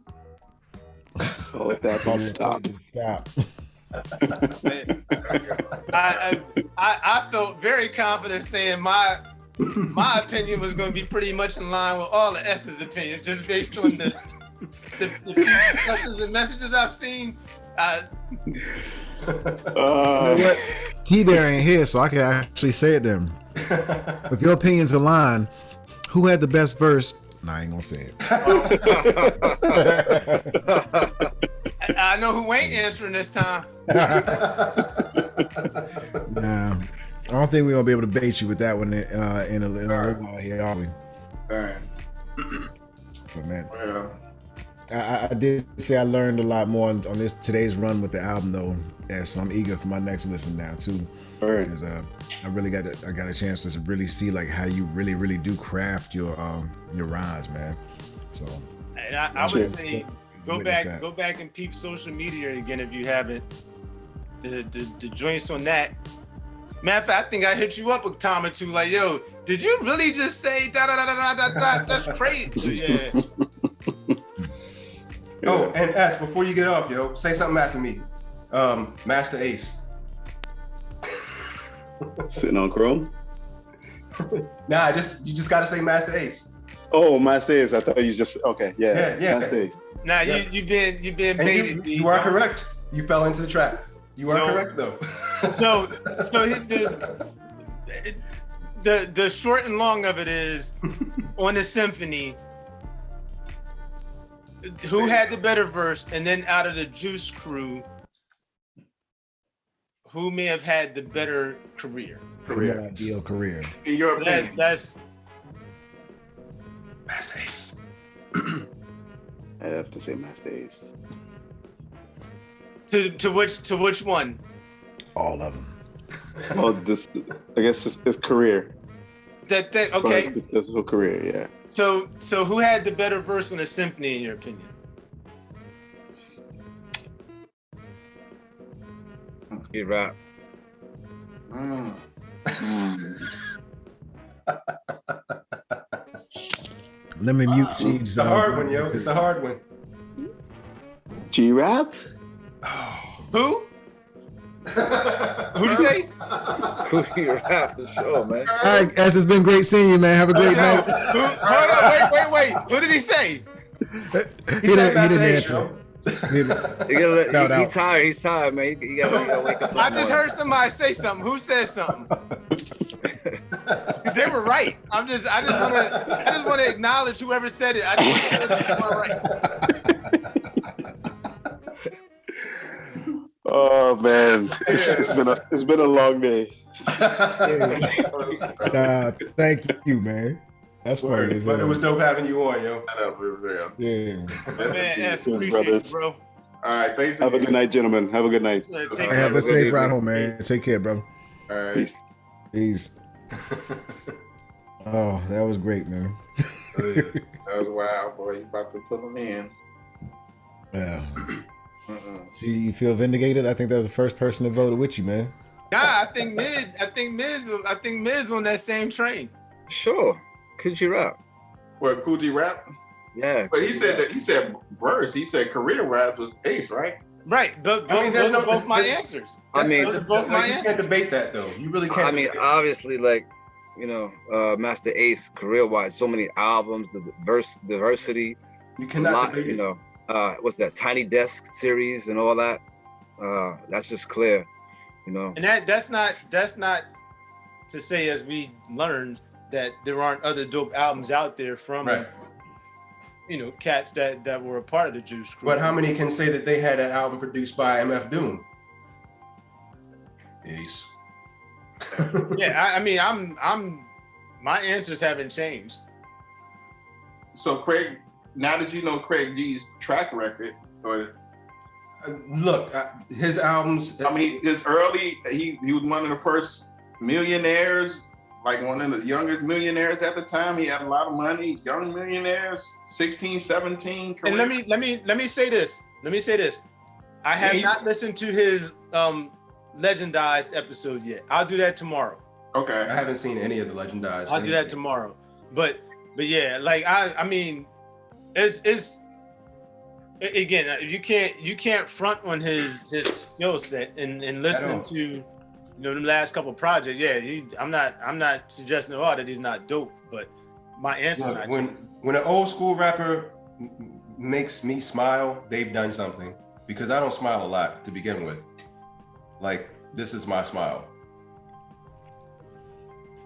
Oh, that stop. Stop. I felt very confident saying my opinion was going to be pretty much in line with all the S's opinions, just based on the few discussions and messages I've seen. T-Bear ain't here, so I can actually say it then. If your opinions align, who had the best verse? Nah, I ain't gonna say it. I know who ain't answering this time. Nah, I don't think we're gonna be able to bait you with that one in a little while here, are we? Dang. But man, Well, I did say I learned a lot more on today's run with the album though, and so I'm eager for my next listen now too. Right. Because I got a chance to really see like how you really do craft your rhymes, man. So And I would say go back and peep social media again if you haven't. The joints on that. Matter of fact, I think I hit you up a time or two, like, yo, did you really just say da da da da da da? That's crazy. Yeah. Oh, and S, before you get off, yo, say something after me. Master Ace. Sitting on Chrome? Nah, you just gotta say Master Ace. Oh, Master Ace. I thought you just Yeah. Master Ace. Nah, you've been baited. You are correct. You fell into the trap. You are correct though. So the short and long of it is, on the symphony, who had the better verse, and then out of the Juice crew, who may have had the better career? Ideal career. In your opinion. That's Master Ace. I have to say Master Ace. to which one? All of them. Oh, this, I guess his career. Okay. His whole career, yeah. So who had the better verse on the symphony in your opinion? G-Rap. Let me mute Cheech. It's a hard one, yo. It's a hard one. G-Rap? Who? Who'd you say? G-Rap for sure, man. All right, S, it's been great seeing you, man. Have a great night. Hold on, wait. What did he say? He didn't answer. He's tired, man. He gotta wake up. I just heard somebody say something. Who said something? They were right. I just want to acknowledge whoever said it. I just want to right. Oh man, it's been a long day. Thank you, man. That's funny. But it was dope having you on, yo. Yeah. Man, appreciate it, bro. All right, thanks. Have a good night, gentlemen. Have a good night. Have a safe ride home, man. Take care, bro. All right. Peace. Oh, that was great, man. That was wild, boy. You about to put them in. Yeah. You feel vindicated? I think that was the first person that voted with you, man. Nah, I think Miz on that same train. Sure. Could you rap? What, Cool G Rap? Yeah. But he said verse. He said career rap was Ace, right? Right. Those are both my answers. You can't debate that though. You really can't. I mean, obviously, like, you know, Master Ace, career-wise, so many albums, the diversity. You cannot debate you know, what's that, Tiny Desk series and all that. That's just clear, you know. And that's not to say, as we learned, that there aren't other dope albums out there from, you know, cats that were a part of the Juice crew. But how many can say that they had an album produced by MF Doom? Ace. Yeah, I mean, my answers haven't changed. So Craig, now that you know Craig G's track record, or look, his albums. I mean, his early, he was one of the first millionaires, like one of the youngest millionaires at the time. He had a lot of money, young millionaires, 16, 17. Career. And let me say this. I have not listened to his Legendized episode yet. I'll do that tomorrow. Okay. I haven't seen any of the Legendized. I'll do that tomorrow. But yeah, like I mean, it's again, you can't front on his skill set and listening to, you know, the last couple projects. Yeah, I'm not suggesting at all that he's not dope, but my answer is not when an old school rapper makes me smile, they've done something, because I don't smile a lot to begin with. Like, this is my smile.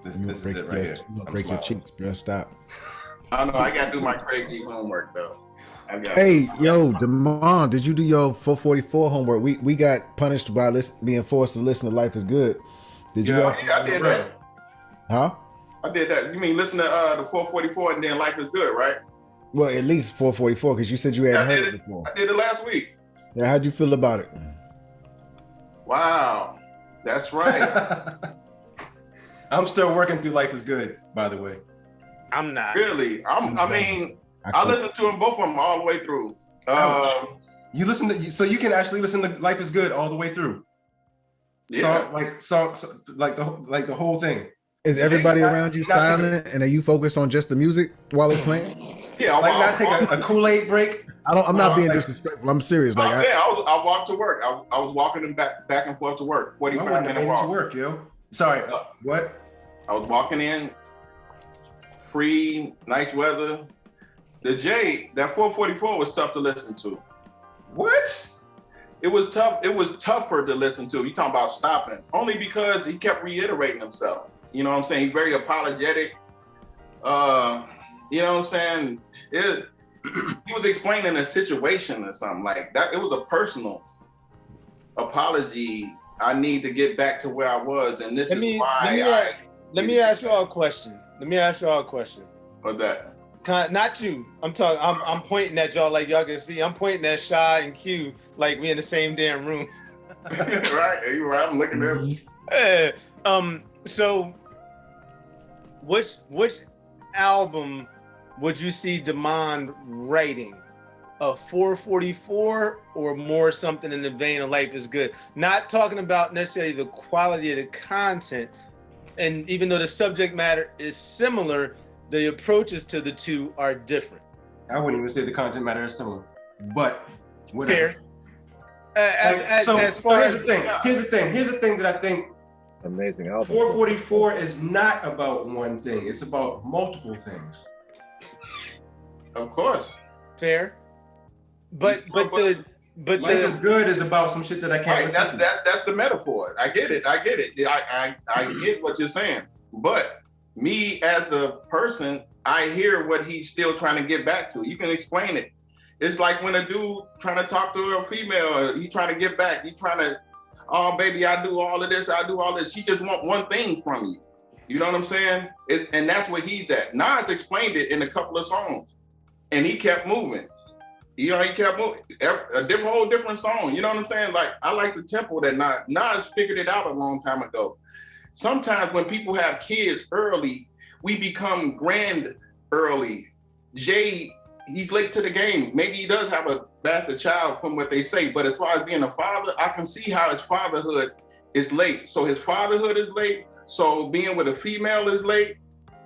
This is it right here. You gonna break your cheeks, bro. Stop. I know, I gotta do my Craig G homework though. Hey, yo, Damon, did you do your 444 homework? We got punished by being forced to listen to Life is Good. Did you? I did that. Huh? I did that. You mean listen to the 444 and then Life is Good, right? Well, at least 444, because you said you hadn't heard it before. I did it last week. Yeah, how'd you feel about it? Wow, that's right. I'm still working through Life is Good, by the way. I'm not. Really? I mean, I listened to them, both of them, all the way through. You listen to, so you can actually listen to Life is Good all the way through. Yeah. Like the whole thing. Is everybody around you silent, and are you focused on just the music while it's playing? Yeah, not take a Kool-Aid break. I'm not being disrespectful. I'm serious. Like, I walked to work. I was walking them back and forth to work. 45-minute walk to work, yo. Sorry. What? I was walking in, free, nice weather. The J, that 444 was tough to listen to. What? It was tough. It was tougher to listen to. You talking about stopping? Only because he kept reiterating himself. You know what I'm saying? He's very apologetic. You know what I'm saying? he was explaining a situation or something like that. It was a personal apology. I need to get back to where I was, and this is why let me ask y'all a question. What's that? Not you. I'm talking. I'm pointing at y'all like y'all can see. I'm pointing at Shy and Q like we in the same damn room. Right, you're right. I'm looking at him. So, which album would you see Demand writing? A 444 or more something in the vein of Life is Good? Not talking about necessarily the quality of the content, and even though the subject matter is similar, the approaches to the two are different. I wouldn't even say the content matter is similar, but whatever. Fair. So here's the thing that I think. Amazing album. 444 is not about one thing. It's about multiple things. Of course. Fair. But Life is Good is about some shit that I can't. Right, that's the metaphor. I get it. I get what you're saying. But me as a person, I hear what he's still trying to get back to. You can explain it. It's like when a dude trying to talk to a female, he trying to get back. He trying to, oh baby, I do all of this. I do all this. She just want one thing from you. You know what I'm saying? And that's where he's at. Nas explained it in a couple of songs, and he kept moving. You know, he kept moving. A whole different song. You know what I'm saying? Like, I like the tempo that Nas figured it out a long time ago. Sometimes when people have kids early, we become grand early. Jay, he's late to the game. Maybe he does have a bastard child from what they say, but as far as being a father, I can see how his fatherhood is late. So his fatherhood is late. So being with a female is late.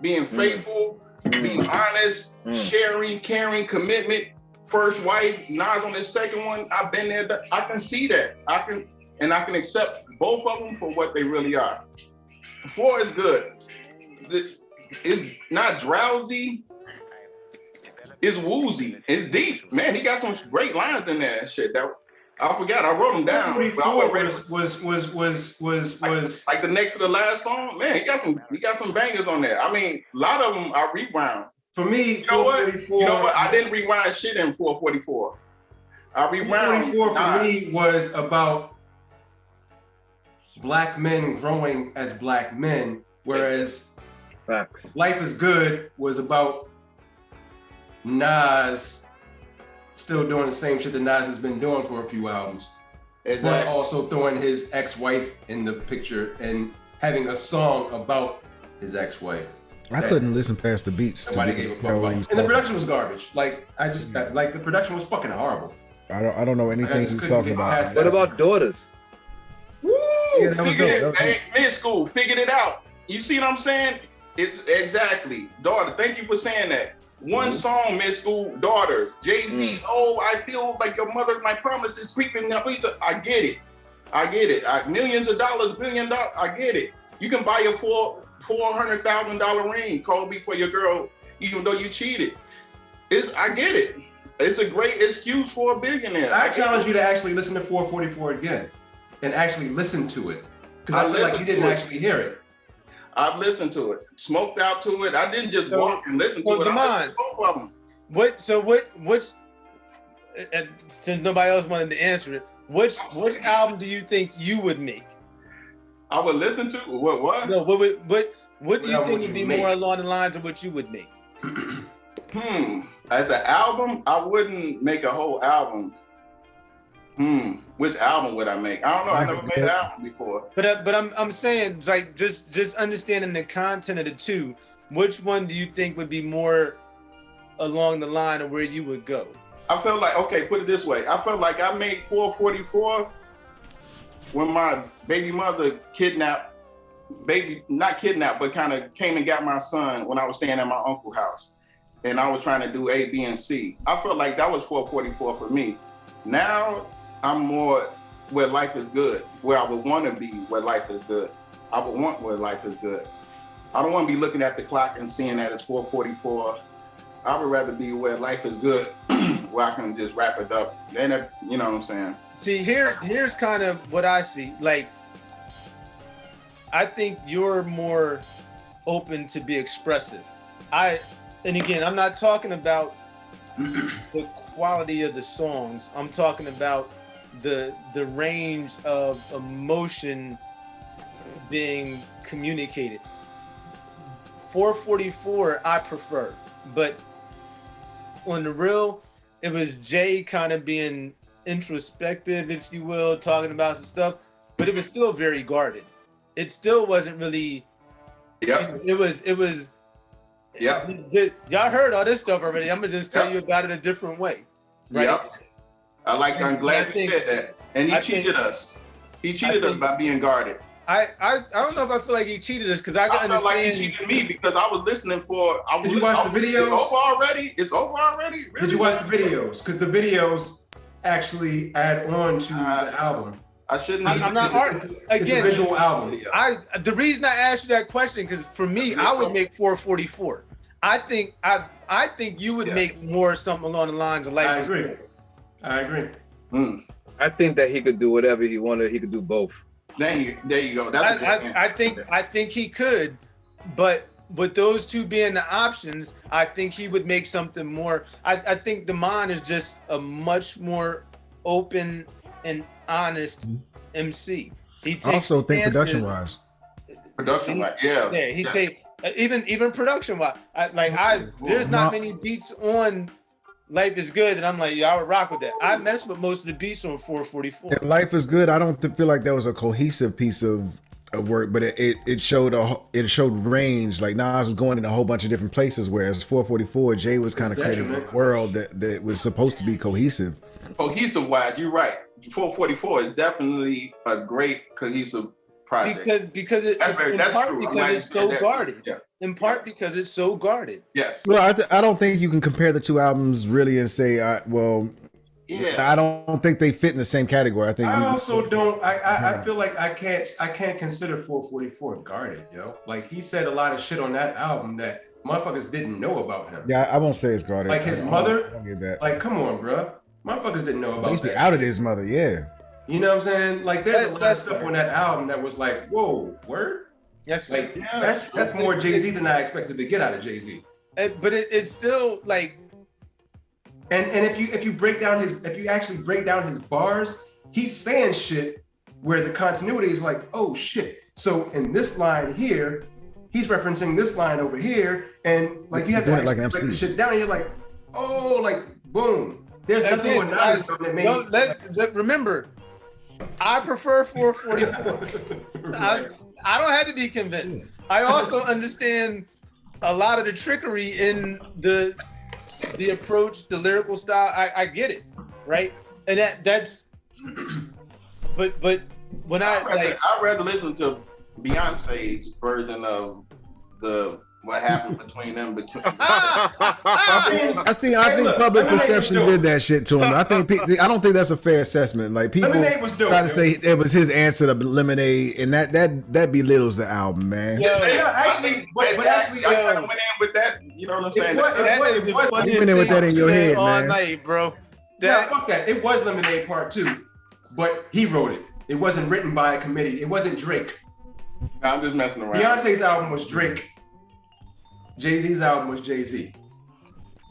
Being faithful, being honest, sharing, caring, commitment. First wife, Nas on his second one. I've been there. I can see that. I can accept both of them for what they really are. 4 is good. It's not drowsy. It's woozy. It's deep. Man, he got some great lines in there and shit. That I forgot. I wrote them down. Was like the next to the last song. Man, he got some bangers on there. I mean, a lot of them I rewound. For me, you know what? I didn't rewind shit in 444. I rewound. 444 for me was about black men growing as black men, whereas Life is Good was about Nas still doing the same shit that Nas has been doing for a few albums. Exactly. But also throwing his ex-wife in the picture and having a song about his ex-wife. I couldn't listen past the beats. Why they gave a fuck about. And the production was garbage. Like the production was fucking horrible. I don't know anything you talking about. What about Daughters? Woo! Yeah, Midskool figured it out. You see what I'm saying? Exactly. Daughter, thank you for saying that. One song, Midskool, Daughter. Jay-Z, oh, I feel like your mother, my promise is creeping. I get it. Millions of dollars, $1 billion, I get it. You can buy a $400,000 ring, Kobe, for your girl, even though you cheated. I get it. It's a great excuse for a billionaire. I challenge you to actually listen to 444 again and actually listen to it. Because I feel like you didn't actually hear it. I've listened to it, smoked out to it. I didn't just walk and listen to it. I listened to both of them. Since nobody else wanted to answer it, which album do you think you would make? I would listen to what? No, what do you think would be more along the lines of what you would make? As an album, I wouldn't make a whole album. Which album would I make? I don't know. I never made an album before. But I'm saying, like, just understanding the content of the two, which one do you think would be more along the line of where you would go? I felt like, okay, put it this way. I felt like I made 444 when my baby mother not kidnapped, but kind of came and got my son when I was staying at my uncle's house. And I was trying to do A, B, and C. I felt like that was 444 for me. Now I'm more where life is good, where I would want to be where life is good. I would want where life is good. I don't want to be looking at the clock and seeing that it's 444. I would rather be where life is good, where I can just wrap it up. Then, you know what I'm saying? See, here's kind of what I see. Like, I think you're more open to be expressive. And again, I'm not talking about the quality of the songs. I'm talking about the range of emotion being communicated. 444 I prefer, but on the real, it was Jay kind of being introspective, if you will, talking about some stuff, but it was still very guarded. It still wasn't really. Yep. It was. Yep. Y'all heard all this stuff already. I'm gonna just tell you about it a different way. Right? Yep. I'm glad you said that. And he cheated us. He cheated us by being guarded. I don't know if I feel like he cheated us because I can understand. I felt like he cheated me because I was listening for. Did you watch the videos? It's over already. It's over already. Really? Did you watch the videos? Because the videos actually add on to the album. I shouldn't. It's a visual album. The reason I asked you that question because for me, I would make 444. I think you would make more something along the lines of like. I agree. I think that he could do whatever he wanted. He could do both. There you go. That's I think he could, but with those two being the options, I think he would make something more. I think Damon is just a much more open and honest MC. He takes also think production wise, yeah. He take even production wise. There's not many beats on Life is Good that I'm like, I would rock with that. I messed with most of the beats on 444. Life is Good. I don't feel like that was a cohesive piece of work, but it showed range. Like Nas was going in a whole bunch of different places, whereas 444, Jay was kind of creating a world that was supposed to be cohesive. Cohesive wise, you're right. 444 is definitely a great cohesive project. Because it's so guarded. Yeah. In part because it's so guarded. Yes. Well, I don't think you can compare the two albums really and say, I don't think they fit in the same category. I think I feel like I can't consider 444 guarded, yo. Like he said a lot of shit on that album that motherfuckers didn't know about him. Yeah, I won't say it's guarded. Like his mother. I don't get that. Like, come on, bro. Motherfuckers didn't know about that. He outed his mother, yeah. You know what I'm saying? Like there's a lot of stuff on that album that was like, whoa, word? Yes, like that's more Jay-Z than I expected to get out of Jay-Z. But it's still like, and if you actually break down his bars, he's saying shit where the continuity is like, oh shit. So in this line here, he's referencing this line over here, and like you have to like break the shit down. And you're like, oh, like boom. There's nothing more Nas that made. Remember, I prefer 444. I don't have to be convinced. I also understand a lot of the trickery in the approach, the lyrical style. I get it, right? And that's. But when I'd rather listen to Beyonce's version of what happened between them. I think public perception did that shit to him. I don't think that's a fair assessment. Like people try to say it was his answer to Lemonade, and that belittles the album, man. Actually, I kind of went in with that. You know what I'm saying? You went in with that in your head, man. Night, bro. Fuck that. It was Lemonade Part 2, but he wrote it. It wasn't written by a committee. It wasn't Drake. No, I'm just messing around. Beyonce's album was Drake. Jay-Z's album was Jay-Z.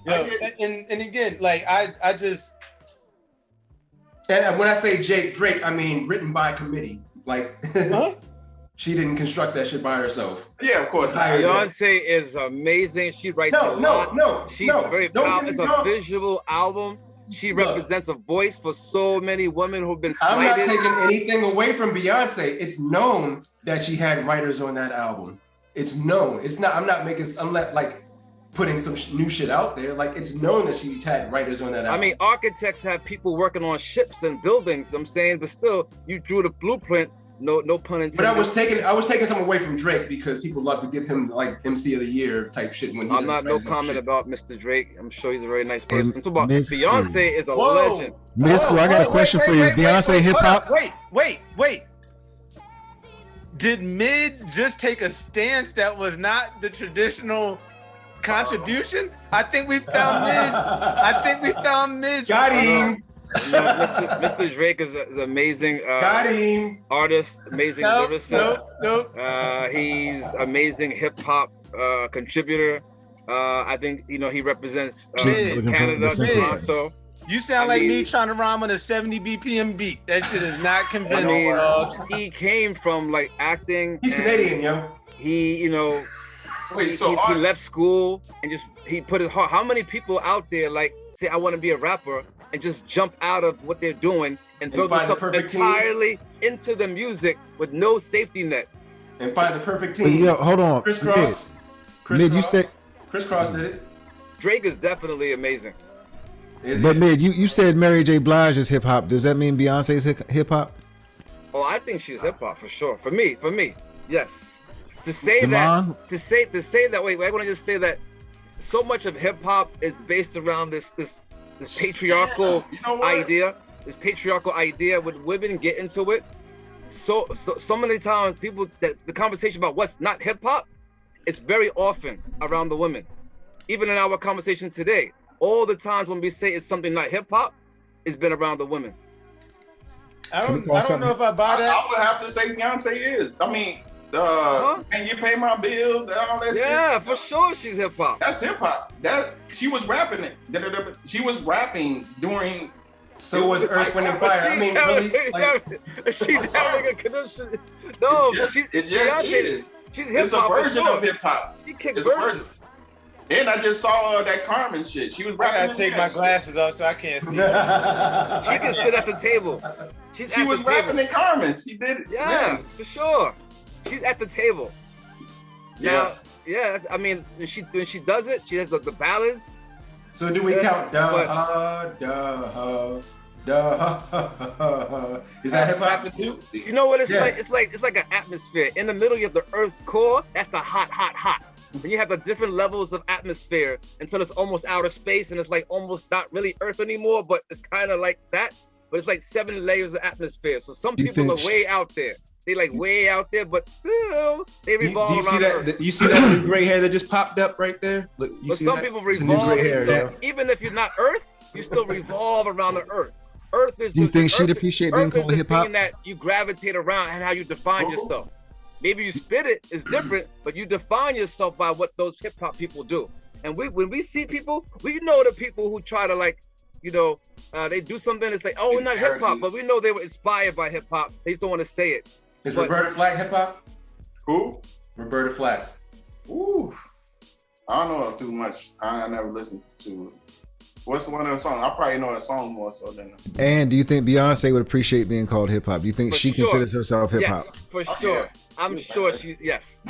And again, like I just. And when I say Drake, I mean written by committee. Like she didn't construct that shit by herself. Yeah, of course. Beyonce is amazing. She writes a lot. She's very powerful. It's a visual album. She represents a voice for so many women who've been slighted. I'm not taking anything away from Beyonce. It's known that she had writers on that album. It's known. It's not. I'm not like putting some new shit out there. Like it's known that she had writers on that album. I mean, architects have people working on ships and buildings. I'm saying, but still, you drew the blueprint. No pun intended. But I was taking some away from Drake because people love to give him like MC of the Year type shit when he. I'm not no comment about Mr. Drake. I'm sure he's a very nice person. I'm talking about Beyonce is a legend. Midskool, I got a question for you. Beyonce hip hop. Wait. Did Mid just take a stance that was not the traditional contribution? I think we found Mid's. Got him. Mr. Drake is amazing. Got him. Artist, amazing lyricist. He's amazing hip hop contributor. I think he represents Canada, Toronto. You sound like me trying to rhyme on a 70 BPM beat. That shit is not convincing. He came from like acting. He's Canadian, yo. He, Wait, he left school and he put his heart. How many people out there like say I want to be a rapper and just jump out of what they're doing and throw themselves entirely into the music with no safety net? And find the perfect team. Yo, hold on. Crisscross. Mid, you said Crisscross did it. Drake is definitely amazing. But Mid, you said Mary J. Blige is hip hop. Does that mean Beyonce's hip hop? Oh, I think she's hip hop for sure. For me, yes. To say that. Wait, I want to just say that so much of hip hop is based around this patriarchal idea. This patriarchal idea with women get into it. So many times the conversation about what's not hip hop, it's very often around the women. Even in our conversation today, all the times when we say it's something not hip hop, it's been around the women. I don't know if I buy that. I would have to say Beyonce is. I mean, and you pay my bills, all that shit. Yeah, for sure she's hip hop. That's hip hop. She was rapping it. She was rapping during. So was Earth, Wind, and Fire. I mean, she's having a connection. No, she's Beyonce. She's hip hop. It's a version of hip hop. She kicks verses. And I just saw that Carmen shit. She was rapping. I gotta take my glasses off so I can't see. She can sit at the table. She was rapping in Carmen. She did it. Yeah, for sure. She's at the table. Yeah. Yeah. I mean, when she does it, she has the ballads. So do we count Is that hip hop too? You know what it's like? It's like an atmosphere. In the middle, you have the Earth's core. That's the hot. Then you have the different levels of atmosphere until it's almost outer space and it's like almost not really Earth anymore, but it's kind of like that. But it's like 7 layers of atmosphere. So some people are way out there. They like way out there, but still they revolve around Earth. You see that new gray hair that just popped up right there? Look, but some people revolve. Even if you're not Earth, you still revolve around the Earth. Earth is. Do you think she'd appreciate being called hip hop? That you gravitate around and how you define yourself. Maybe you spit it is different, but you define yourself by what those hip hop people do. And when we see people, we know the people who try to like, they do something. It's like, oh, we're not hip hop, but we know they were inspired by hip hop. They just don't want to say it. Is Roberta Flack hip hop? Who? Roberta Flack. Ooh, I don't know too much. I never listened to it. What's one of the songs? I probably know a song more so than. And do you think Beyonce would appreciate being called hip hop? Do you think she considers herself hip hop? Yes, for sure. Yeah. I'm sure she. Yes.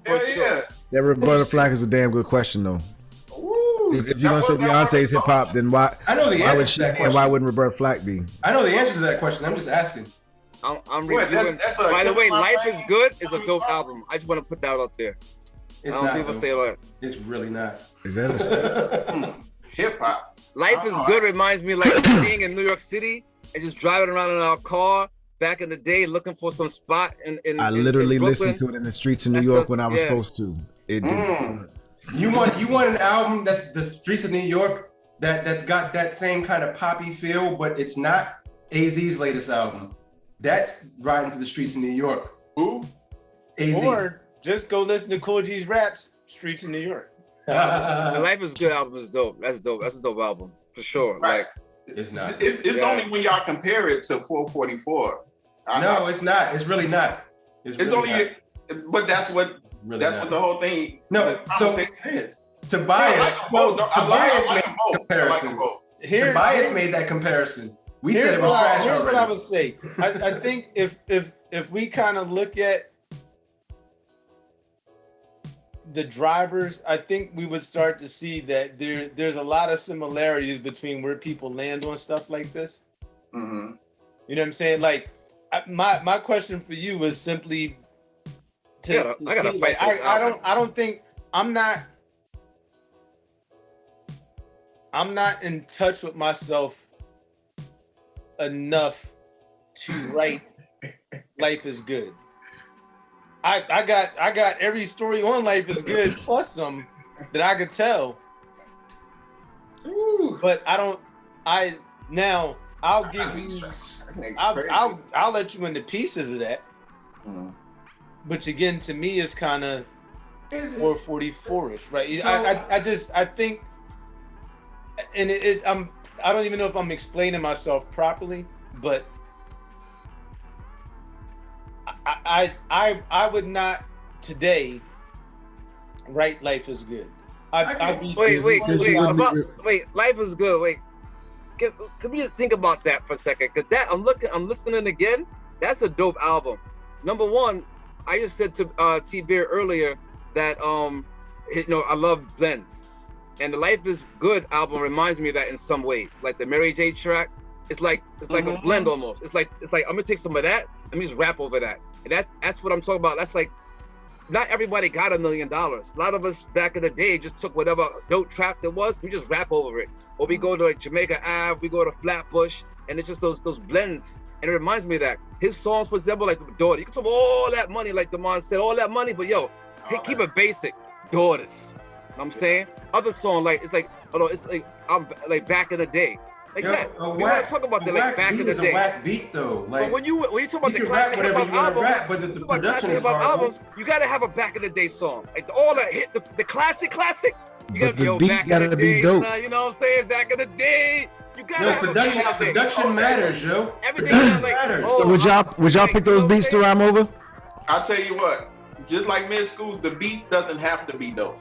Yeah. That Roberta Flack is a damn good question though. Ooh, if you're gonna say Beyonce's hip hop, then why? I know the answer to that question. Why wouldn't Roberta Flack be? I know the answer to that question. I'm just asking. I'm reviewing. By the way, Life is Good is a dope album. I just want to put that out there. It's not. People say that. It's really not. Is that a hip hop? Life is Good reminds me like being in New York City and just driving around in our car back in the day looking for some spot in I literally listened to it in the streets of New York when I was supposed to. It didn't. You want an album that's the streets of New York that's got that same kind of poppy feel, but it's not AZ's latest album. That's riding through the streets of New York. Who? AZ. Or just go listen to Cool G's raps, Streets of New York. The Life is Good album is dope. That's dope. That's a dope album for sure. Right. Like it's not. It's only when y'all compare it to 444. No, it's not. It's really not. It's really only. Not. But that's what. Really that's not. What the whole thing. No. So Tobias made that comparison. Tobias made that comparison. We said it was trash. Here's what I would say. I think if we kind of look at the drivers, I think we would start to see that there's a lot of similarities between where people land on stuff like this. Mm-hmm. You know what I'm saying? Like, my question for you was simply to see, like, I don't think I'm not in touch with myself enough to write Life is Good. I got every story on Life is Good plus some that I could tell. Ooh. But I'll give you I'll let you into pieces of that. Mm-hmm. Which again to me is kind of 444ish, right? So, I think, and I don't even know if I'm explaining myself properly, but I would not today write "Life Is Good." Wait, "Life Is Good." Wait, can we just think about that for a second? Because I'm listening again. That's a dope album. Number one, I just said to T-Bear earlier that I love blends, and the "Life Is Good" album reminds me of that in some ways. Like the Mary J track, it's like a blend almost. It's like I'm gonna take some of that, let me just rap over that, and that's what I'm talking about. That's like, not everybody got $1 million. A lot of us back in the day just took whatever dope trap there was, we just rap over it. Or we go to like Jamaica Ave, we go to Flatbush, and it's just those blends. And it reminds me of that. His songs, for example, like Daughter, you can talk all that money, like Damon said, all that money, but keep it basic. Daughters. You know what I'm saying? Other song, I'm like back in the day. Like that. We want to talk about that, like back in the day. A whack beat though. Like, but when you talk about the classic hip hop albums, but the production is horrible. You gotta have a back in the day song. Like all that hit the classic. You gotta the beat gotta be dope. You know what I'm saying? Back in the day. You gotta have production matters, yo. Everything matters. So would y'all pick those beats to rhyme over? I'll tell you what. Just like Midskool, the beat doesn't have to be dope.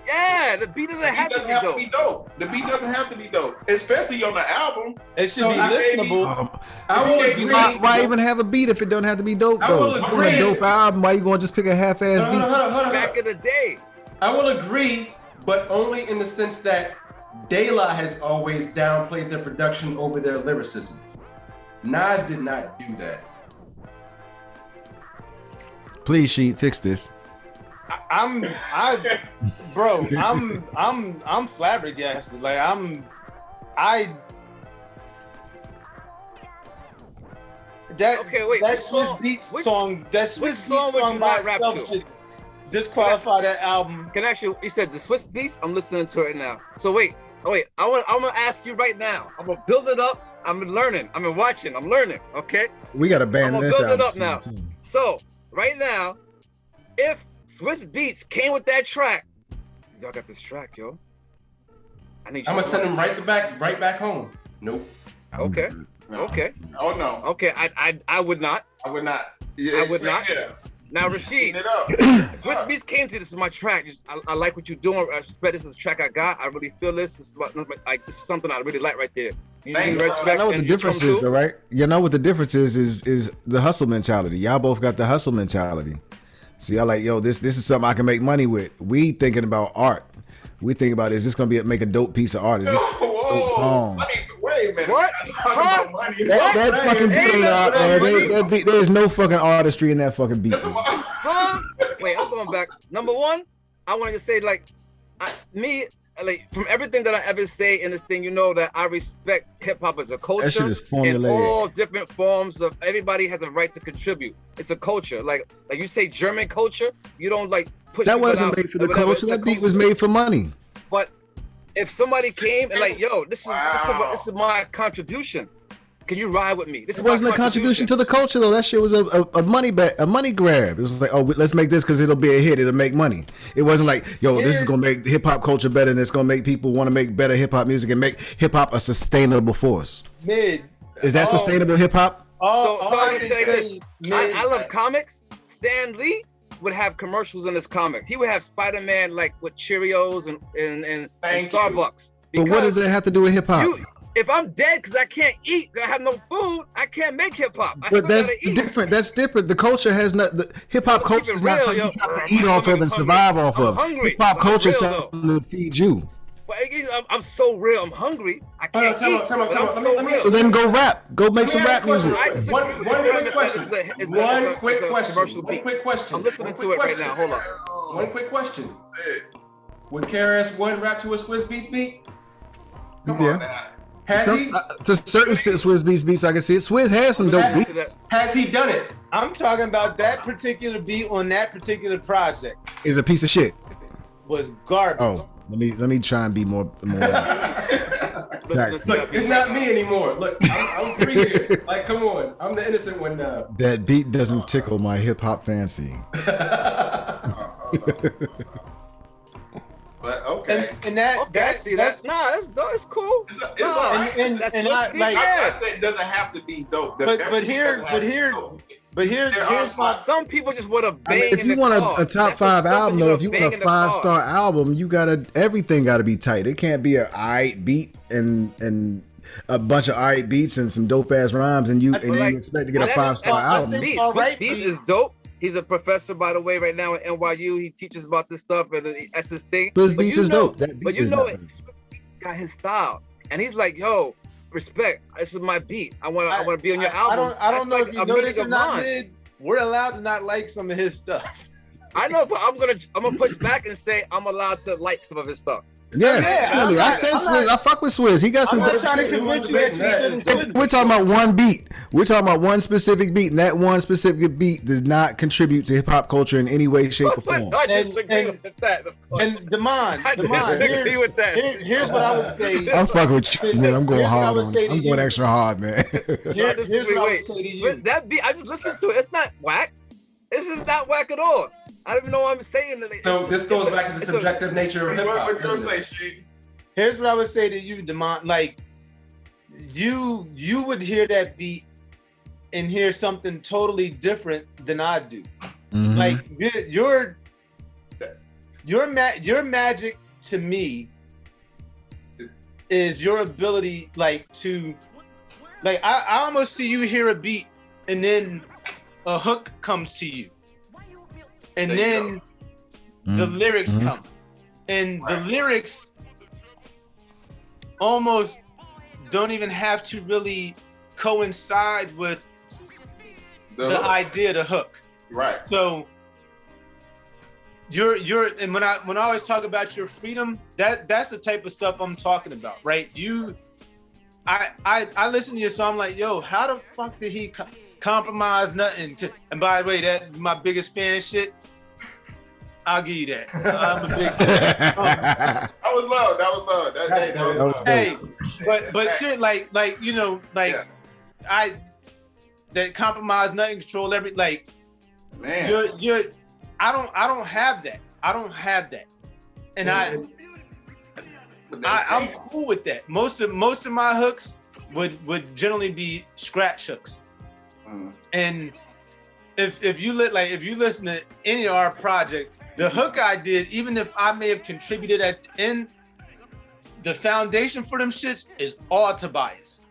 Yeah, the beat doesn't have to be dope. The beat doesn't have to be dope, especially on the album. It should be listenable. I will agree. Why even have a beat if it don't have to be dope though? If it's a dope album, why you gonna just pick a half-ass beat? Back in the day. I will agree, but only in the sense that De La has always downplayed their production over their lyricism. Nas did not do that. Please, Sheet, fix this. I'm flabbergasted. Like that Swiss Beats song, that Swiss Beats song by itself should disqualify that album. Can actually, you said the Swiss Beats. I'm listening to it now. So wait. I'm gonna ask you right now. I'm gonna build it up. I'm learning. I'm watching. I'm learning. Okay. We gotta ban this album. Build it up now. So right now, if Swiss Beats came with that track, y'all got this track, yo. I'm gonna send them right back home. Nope. Okay. No. Okay. Oh no. Okay. I would not. I would not. Yeah, I would not. Yeah. Now, Rashid, Swiss Beats came to this is my track. I like what you're doing. I respect this is a track I got. I really feel this. This is something I really like right there. You know what the difference is, though, right? You know what the difference is the hustle mentality. Y'all both got the hustle mentality. So y'all like, yo, this is something I can make money with. We thinking about art. We think about, is this gonna make a dope piece of art? Is this a dope song? Wait a minute. What? That fucking beat ain't art, man. There's no fucking artistry in that fucking beat. Wait, I'm going back. Number one, I want to say, from everything that I ever say in this thing, you know that I respect hip hop as a culture. That shit is formulaic. In all different forms of, everybody has a right to contribute. It's a culture. Like you say German culture, you don't push. That wasn't made for the culture. That beat was made for money. But if somebody came and yo, this is my contribution. Can you ride with me? This wasn't a contribution to the culture though. That shit was a money grab. It was like, oh, let's make this because it'll be a hit. It'll make money. It wasn't like, yo, this is gonna make hip hop culture better, and it's gonna make people want to make better hip hop music and make hip hop a sustainable force. Is that sustainable hip hop? So I would say this. I love comics. Stan Lee would have commercials in his comic. He would have Spider-Man with Cheerios and Starbucks. But what does that have to do with hip hop? If I'm dead because I can't eat, I have no food, I can't make hip hop. But that's different. That's different. The culture has not. The hip hop culture is not something you have to eat off of and survive off of. Hip hop culture is something to feed you. But I'm so real. I'm hungry. I can't eat. I'm so real. So then go rap. Go make some rap music. One quick question. I'm listening to it right now. Hold on. One quick question. Would KRS-One rap to a Swiss Beats beat? Come on now. Has he? To certain Swiss beats, I can see it. Swiss has some dope beats. Has he done it? I'm talking about that particular beat on that particular project. Is a piece of shit. Was garbage. Oh, let me try and be more. Look, it's not me anymore. Look, I'm free here. Come on, I'm the innocent one now. That beat doesn't tickle my hip hop fancy. But okay, and that's I cool. say it doesn't have to be dope. But here's my. Some people just want to bang. If you want a top 5 album, though, if you want a 5-star album, everything gotta be tight. It can't be a aight beat and a bunch of aight beats and some dope ass rhymes, and you expect to get a 5-star album. Beats is dope. He's a professor, by the way, right now at NYU. He teaches about this stuff, and that's his thing. But his beats is dope. But you know, got his style, and he's like, "Yo, respect. This is my beat. I want to be on your album." I don't know if you know this or not, Mid. We're allowed to not like some of his stuff. I know, but I'm gonna push back and say I'm allowed to like some of his stuff. Yes, definitely. I said Swizz. I fuck with Swizz. He got some dope shit. We're talking about one beat. We're talking about one specific beat, and that one specific beat does not contribute to hip hop culture in any way, shape, or form. I disagree with that. And Damon, here's what I would say. I'm fucking with you, man. I'm going hard on it. I'm going extra hard, man. Here's what I would say to you. That beat, I just listened to it. It's not whack. This is not whack at all. I don't even know what I'm saying. So this goes back to the subjective nature of hip hop. What you say, Sheik? Here's what I would say to you, Damon. Like, you would hear that beat and hear something totally different than I do. Mm-hmm. Like your magic to me is your ability, like I almost see you hear a beat and then a hook comes to you. And then the lyrics come. And the lyrics almost don't even have to really coincide with the idea, the hook. Right. So you're and when I always talk about your freedom, that's the type of stuff I'm talking about, right? I listen to your song, I'm like, yo, how the fuck did he compromise nothing? And by the way, that's my biggest fan shit. I'll give you that. I'm a big That was love. That was love. But shit, like you know, that compromise nothing, control every, like, man. I don't have that. I don't have that, and I'm cool with that. Most of my hooks would generally be scratch hooks, and if you listen to any of our project, the hook I did, even if I may have contributed at the end, the foundation for them shits is all Tobias.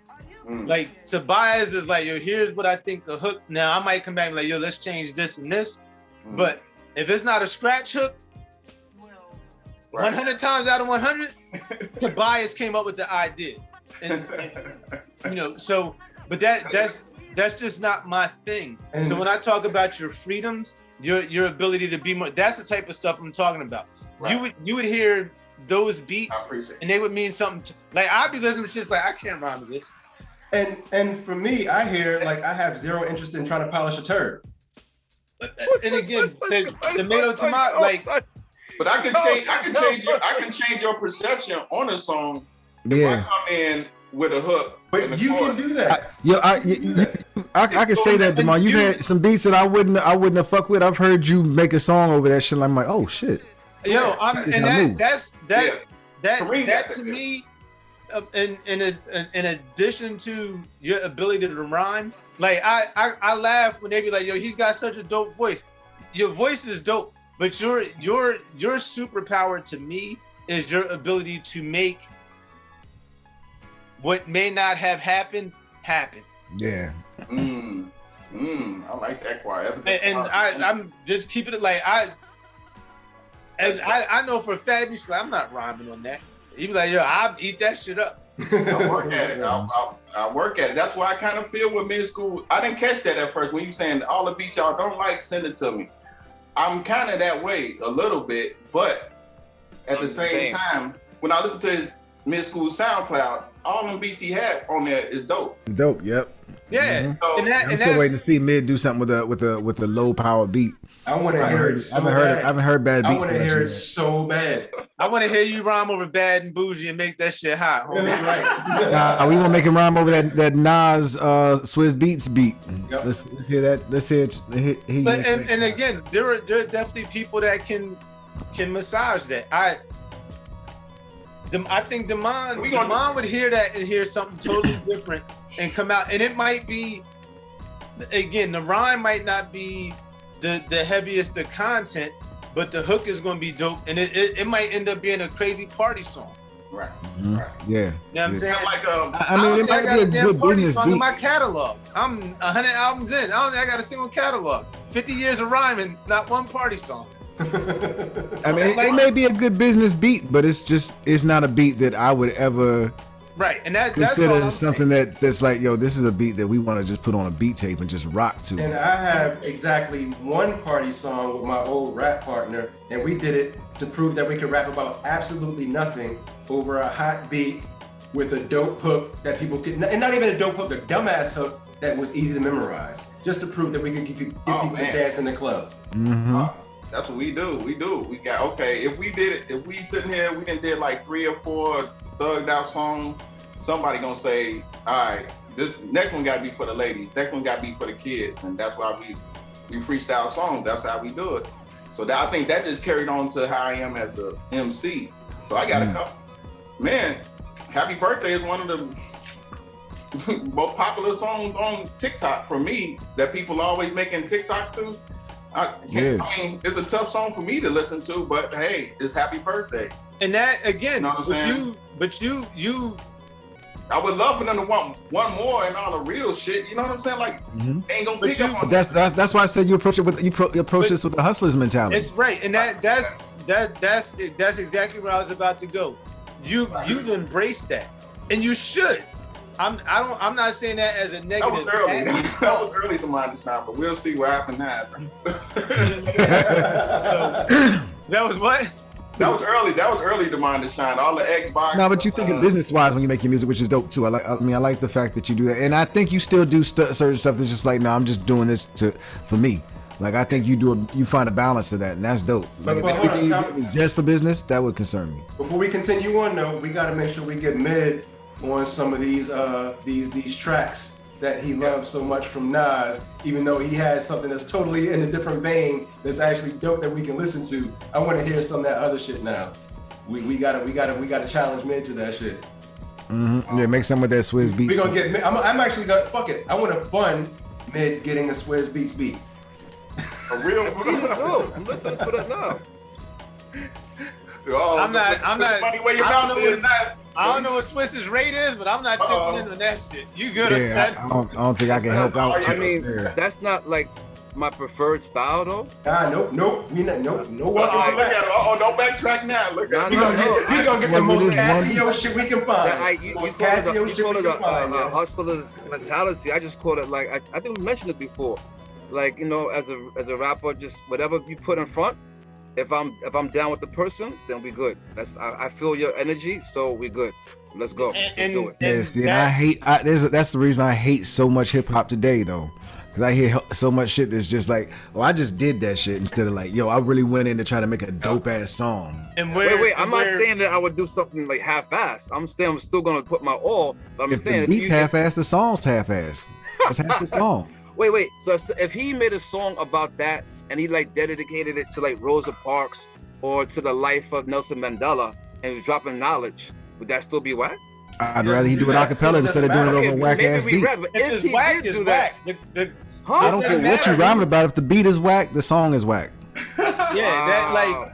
Like, Tobias is like, yo, here's what I think the hook. Now I might come back and be like, yo, let's change this and this. But if it's not a scratch hook, 100 times out of 100, Tobias came up with the idea. And you know, so, but that's just not my thing. So when I talk about your freedoms, your ability to be more, that's the type of stuff I'm talking about. Right. You would hear those beats and they would mean something like, I'd be listening to shit like, I can't rhyme with this. And for me, I hear, like, I have zero interest in trying to polish a turd. And again, tomato, like, but I can change your perception on a song if I come in with a hook. But you can do that. I can say that, Damon. You've had some beats that I wouldn't have fucked with. I've heard you make a song over that shit, and I'm like, oh shit. Yo, that to me, in addition to your ability to rhyme, like, I laugh when they be like, yo, he's got such a dope voice. Your voice is dope, but your superpower to me is your ability to make what may not have happened happen. Yeah. I like that choir. That's a good and I'm just keeping it like I know for a fact, he's like, I'm not rhyming on that. He be like, yo, I'll eat that shit up. I work at it. I work at it. That's why I kind of feel with Midskool. I didn't catch that at first when you saying all the beats y'all don't like, send it to me. I'm kind of that way a little bit, but at the same time, when I listen to his Midskool SoundCloud, all them beats he had on there is dope. Dope, yep. Yeah. So, I'm still waiting to see Mid do something with a low power beat. I want to hear it so I haven't heard bad beats. I want to hear it so bad. I want to hear you rhyme over Bad and Bougie and make that shit hot. Homie. Right. We want to make him rhyme over that Nas Swizz Beats beat. Yep. Let's hear that. Let's hear it. But and again, there are definitely people that can massage that. I think Damon would hear that and hear something totally different and come out, and it might be, again, the rhyme might not be the heaviest of content, but the hook is going to be dope, and it might end up being a crazy party song. Right. Mm-hmm. Right. Yeah. You know what I'm saying? Like, I mean, it might be a good business song beat. in my catalog. I'm 100 albums in. I don't think I got a single catalog. 50 years of rhyming, not one party song. I mean, it may be a good business beat, but it's not a beat that I would ever right. And that's consider something that's like, yo, this is a beat that we want to just put on a beat tape and just rock to. And I have exactly one party song with my old rap partner, and we did it to prove that we could rap about absolutely nothing over a hot beat with a dope hook that people could, and not even a dope hook, a dumbass hook that was easy to memorize, just to prove that we could get people to dance in the club. Mm-hmm. That's what we do. We got, okay, if we sitting here, we did like 3 or 4 thugged out songs, somebody gonna say, all right, this next one gotta be for the ladies, next one gotta be for the kids, and that's why we freestyle songs. That's how we do it. So I think that just carried on to how I am as a MC. So I got a couple. Man, Happy Birthday is one of the most popular songs on TikTok for me that people always making TikTok to. I mean, it's a tough song for me to listen to, but hey, it's Happy Birthday. And that, again, you know what I'm saying? you I would love for them to want one more and all the real shit. You know what I'm saying? Like, they ain't gonna pick up on that. That's why I said you approach this with a hustler's mentality. It's right, and that's exactly where I was about to go. You've embraced that, and you should. I'm not saying that as a negative. That was early. That was early to my time, but we'll see what happens now. That was what? That was early. That was early to mine to shine. All the Xbox. No, but you think of business wise when you make your music, which is dope too. I like the fact that you do that, and I think you still do certain stuff that's just like, no, I'm just doing this for me. Like I think you find a balance to that, and that's dope. Like if everything you do is just for business, that would concern me. Before we continue on, though, we got to make sure we get Mid on some of these tracks that he loves so much from Nas, even though he has something that's totally in a different vein that's actually dope that we can listen to. I want to hear some of that other shit now. We gotta challenge Mid to that shit. Mm-hmm. Yeah, make some of that Swizz Beats. We gonna get Mid. I'm actually gonna fuck it. I want to fund Mid getting a Swizz Beats beat. A real. I'm listening to that now. Oh, I'm not. Funny way your mouth is not. I don't know what Swiss's rate is, but I'm not chipping in on that shit. You good at that? I don't think I can help out. I mean, that's not like my preferred style, though. Nah, nope. We not, nope. No. Look at it. Don't backtrack now. Look at it. We gonna get the most Casio shit we can find. You call it a hustler's mentality. I just call it like I think we mentioned it before. Like, you know, as a rapper, just whatever you put in front. If I'm down with the person, then we good. I feel your energy, so we good. Let's go. Let's do it. Yeah, see, and that's the reason I hate so much hip hop today, though, because I hear so much shit that's just like, oh, I just did that shit instead of like, yo, I really went in to try to make a dope ass song. And wait, I'm not saying that I would do something like half-assed. I'm saying I'm still gonna put my all. But I'm saying the beat's half-assed, the song's half-assed. That's half the song. Wait. So if he made a song about that and he like dedicated it to like Rosa Parks or to the life of Nelson Mandela and he's dropping knowledge, would that still be whack? I'd rather he do it a cappella instead of doing it over a whack ass beat. If it's whack, it's whack. I don't care what you rhyming about. If the beat is whack, the song is whack. Yeah, that like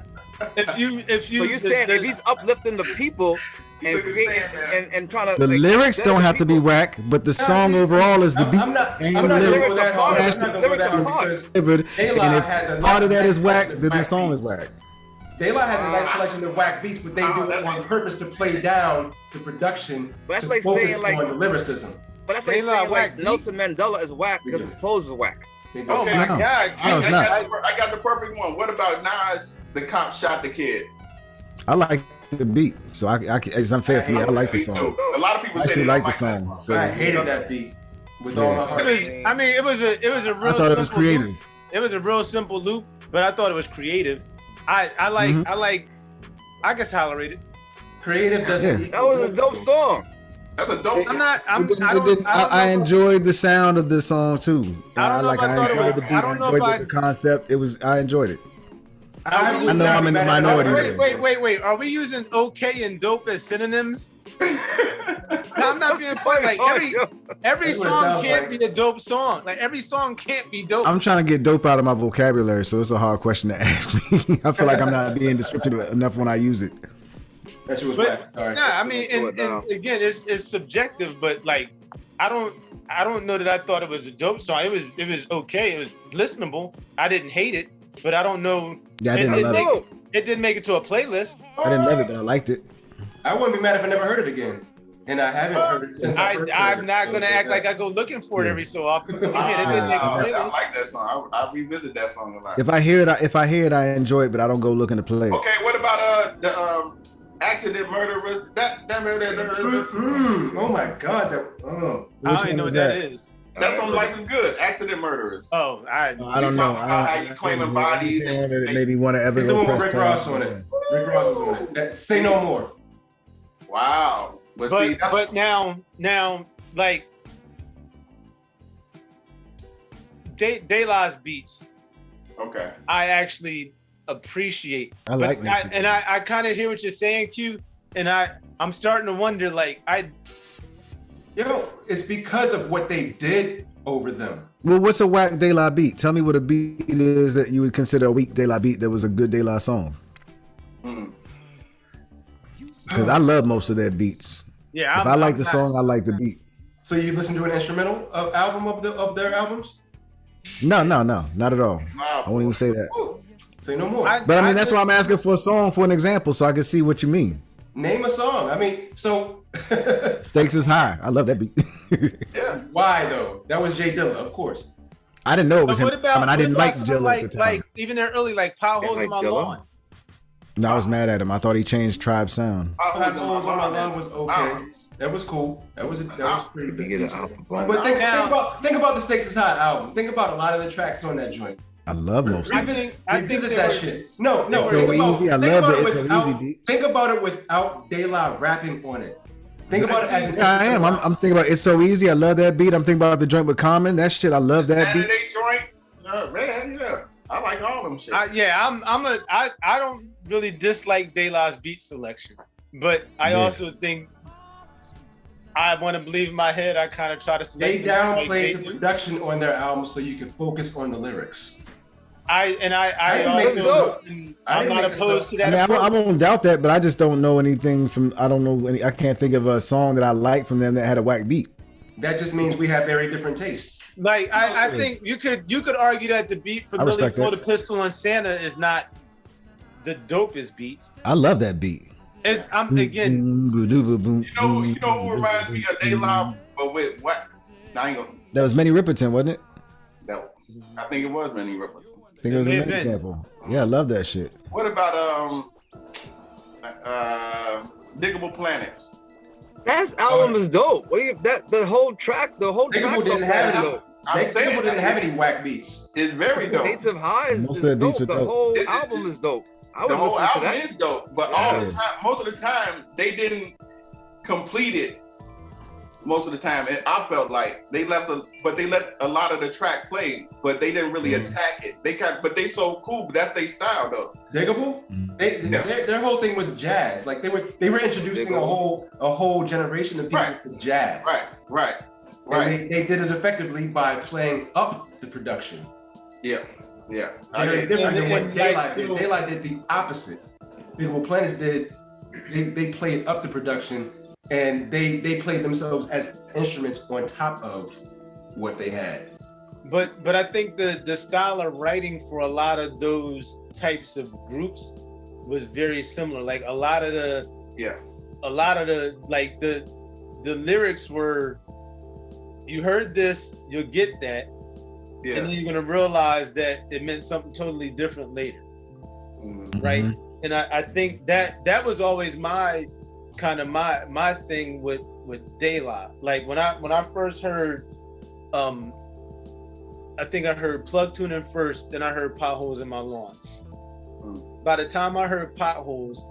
if you. So you're saying if he's uplifting the people. And trying to the lyrics don't have to be whack, but the song overall is the beat. I'm not lyrics are hard. And if part of that is whack, then the song is whack. Daylight has a nice collection of whack beats, but they do it on purpose to play down the production to like focus on the lyricism. But that's like saying like Nelson Mandela is whack because his clothes is whack. Oh my God! I got the perfect one. What about Nas? The cop shot the kid. I like the beat, so it's unfair for me. I like the song. A lot of people say they like the song. So I hated that beat with all my heart. It was a real. I thought it was creative. It was a real simple loop, but I thought it was creative. I like I can tolerate it. Creative doesn't. That was a dope song. That's a dope song. I enjoyed the sound of the song too. I enjoyed the beat. I enjoyed the concept. I enjoyed it. I know I'm in the minority. Wait. Are we using okay and dope as synonyms? No, I'm not being funny. Like every song can't be a dope song. Like every song can't be dope. I'm trying to get dope out of my vocabulary, so it's a hard question to ask me. I feel like I'm not being descriptive enough when I use it. That shit was whack. Sorry. Yeah, I mean, and again, it's subjective, but like, I don't know that I thought it was a dope song. It was okay. It was listenable. I didn't hate it, but I don't know. Yeah, I didn't love it. It didn't make it to a playlist. I didn't love it, but I liked it. I wouldn't be mad if I never heard it again. And I haven't heard it since I'm not going to act like I go looking for it every so often. I like that song. I revisit that song a lot. If I hear it, I enjoy it, but I don't go looking to play it. Okay, what about the accident murderers? Oh my God! I don't even know what that is. That's on Life is Good. Accident murderers. Oh, I don't know. How you claiming bodies and maybe want to ever. It's the one with Rick Ross on it. Rick Ross was on it. Say No More. Wow. But now, like De La's beats. Okay. I actually appreciate. I like that. And I kind of hear what you're saying, Q. And I'm starting to wonder, like, it's because of what they did over them. Well, what's a whack De La beat? Tell me what a beat is that you would consider a weak De La beat that was a good De La song. Because I love most of their beats. Yeah, if I like the song, I like the beat. So you listen to an instrumental album of their albums? No, not at all. I won't even say that. Say no more. But I mean, that's why I'm asking for a song for an example, so I can see what you mean. Name a song. I mean, so Stakes is High. I love that beat. Yeah. Why though? That was Jay Dilla, of course. I didn't know it was him. I didn't like Dilla at the time. Like even they're early, like Potholes in My Lawn. No, I was mad at him. I thought he changed Tribe sound. Potholes in My Lawn was okay. That was cool. That was pretty good. But think about the Stakes is High album. Think about a lot of the tracks on that joint. I love most of it. I visit that shit. No. It's so easy. I love it. It's so easy beat. Think about it without De La rapping on it. Think about it as an. I am. I'm thinking about It's So Easy. I love that beat. I'm thinking about the joint with Common. That shit. I love that beat. Saturday joint. Man, yeah. I like all them shit. I don't really dislike De La's beat selection, but I also think I want to believe in my head. I kind of try to. They downplayed the production on their album so you can focus on the lyrics. I'm not opposed to that. I mean, I won't doubt that, but I just don't know anything from. I don't know any. I can't think of a song that I like from them that had a whack beat. That just means we have very different tastes. Like I think you could argue that the beat for Billy Pull the Pistol and Santa is not the dopest beat. I love that beat. I'm again. You know who reminds me of De La, but with what? That was Manny Ripperton, wasn't it? I think it was Manny Ripperton. I think it was a Manny sample. Yeah, I love that shit. What about Digable Planets? That album is dope. The whole track Digable didn't have any whack beats. It's very dope. Stakes of High is dope. The whole album is dope. The whole album is dope, but most of the time they didn't complete it. Most of the time, and I felt like they let a lot of the track play, but they didn't really attack it. But they so cool. But that's their style, though. Digable, their whole thing was jazz. Like they were introducing a whole generation of people to jazz. Right. And they did it effectively by playing up the production. Yeah. Very different than what Daylight did. Daylight did the opposite. Digable Planets did. They played up the production. And they played themselves as instruments on top of what they had. But I think the style of writing for a lot of those types of groups was very similar. Like a lot of the like the lyrics were, you heard this, you'll get that, and then you're gonna realize that it meant something totally different later, right? And I think that was always my kind of my thing with De La. Like when I first heard, I think I heard Plug Tuning first, then I heard Potholes in My Lawn. By the time I heard Potholes,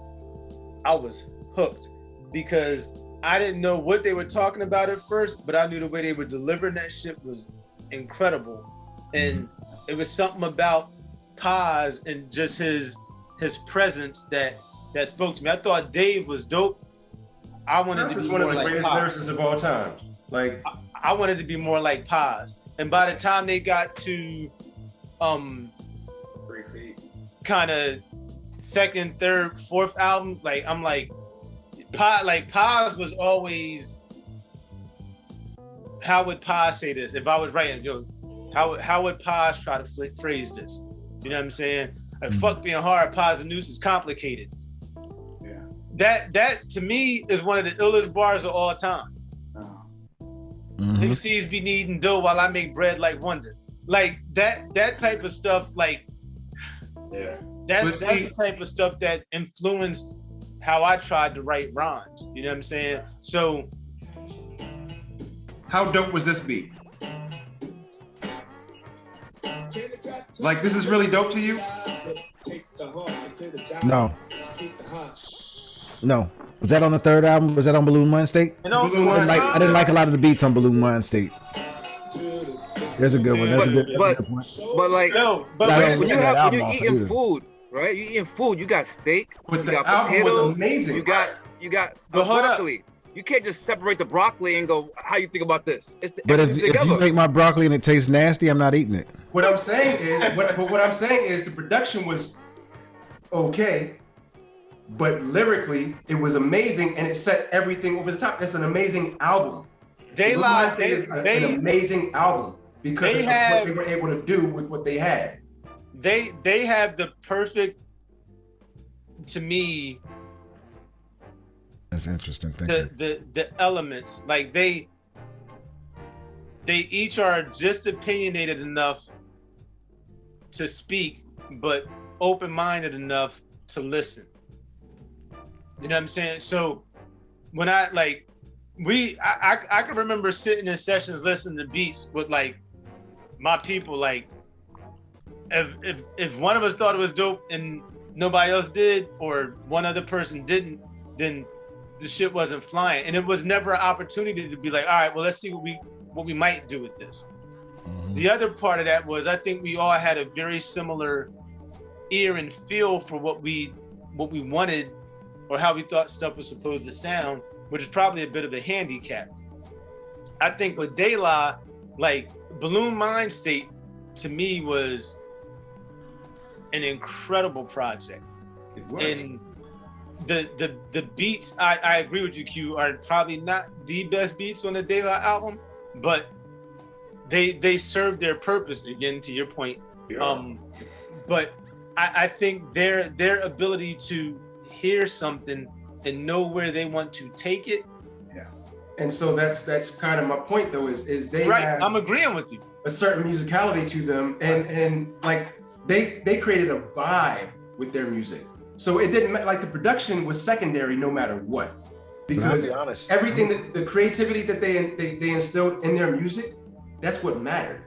I was hooked because I didn't know what they were talking about at first, but I knew the way they were delivering that shit was incredible. And it was something about Paz and just his presence that spoke to me. I thought Dave was dope. I wanted to be one of the like greatest lyricists of all time. Like I wanted to be more like Paz. And by the time they got to kind of second, third, fourth album, like I'm like Paz was always, how would Paz say this? If I was writing, how would Paz try to phrase this? You know what I'm saying? Like, fuck being hard, Paz and Noose is complicated. Yeah. That to me is one of the illest bars of all time. MCs be needing dough while I make bread like Wonder. Like that type of stuff, like that's the type of stuff that influenced how I tried to write rhymes. You know what I'm saying? So how dope was this beat? Like, this is really dope to you? No. Was that on the third album? Was that on Balloon Mind State? I didn't like a lot of the beats on Balloon Mind State. There's a good one. That's a good point. But like, when you're eating food, right? You're eating food. You got steak. You got potatoes. Was amazing. You got the broccoli. You can't just separate the broccoli and go, how you think about this? But if you make my broccoli and it tastes nasty, I'm not eating it. What I'm saying is, the production was okay, but lyrically it was amazing and it set everything over the top. It's an amazing album. They is an amazing album because of what they were able to do with what they had. They have the perfect, to me. That's interesting. The elements, like they each are just opinionated enough to speak, but open-minded enough to listen. You know what I'm saying? So when I can remember sitting in sessions listening to beats with like my people. Like if one of us thought it was dope and nobody else did, or one other person didn't, then the shit wasn't flying. And it was never an opportunity to be like, all right, well, let's see what we might do with this. The other part of that was, I think we all had a very similar ear and feel for what we wanted or how we thought stuff was supposed to sound, which is probably a bit of a handicap. I think with De La, like Balloon Mind State to me was an incredible project. It was. And the beats, I agree with you, Q, are probably not the best beats on the De La album, but they serve their purpose, again, to your point. But I think their ability to hear something and know where they want to take it. Yeah. And so that's kind of my point, though, is they have I'm agreeing with you. a certain musicality to them, and like they created a vibe with their music. So it didn't matter, like the production was secondary no matter what, because everything that the creativity that they instilled in their music, that's what mattered.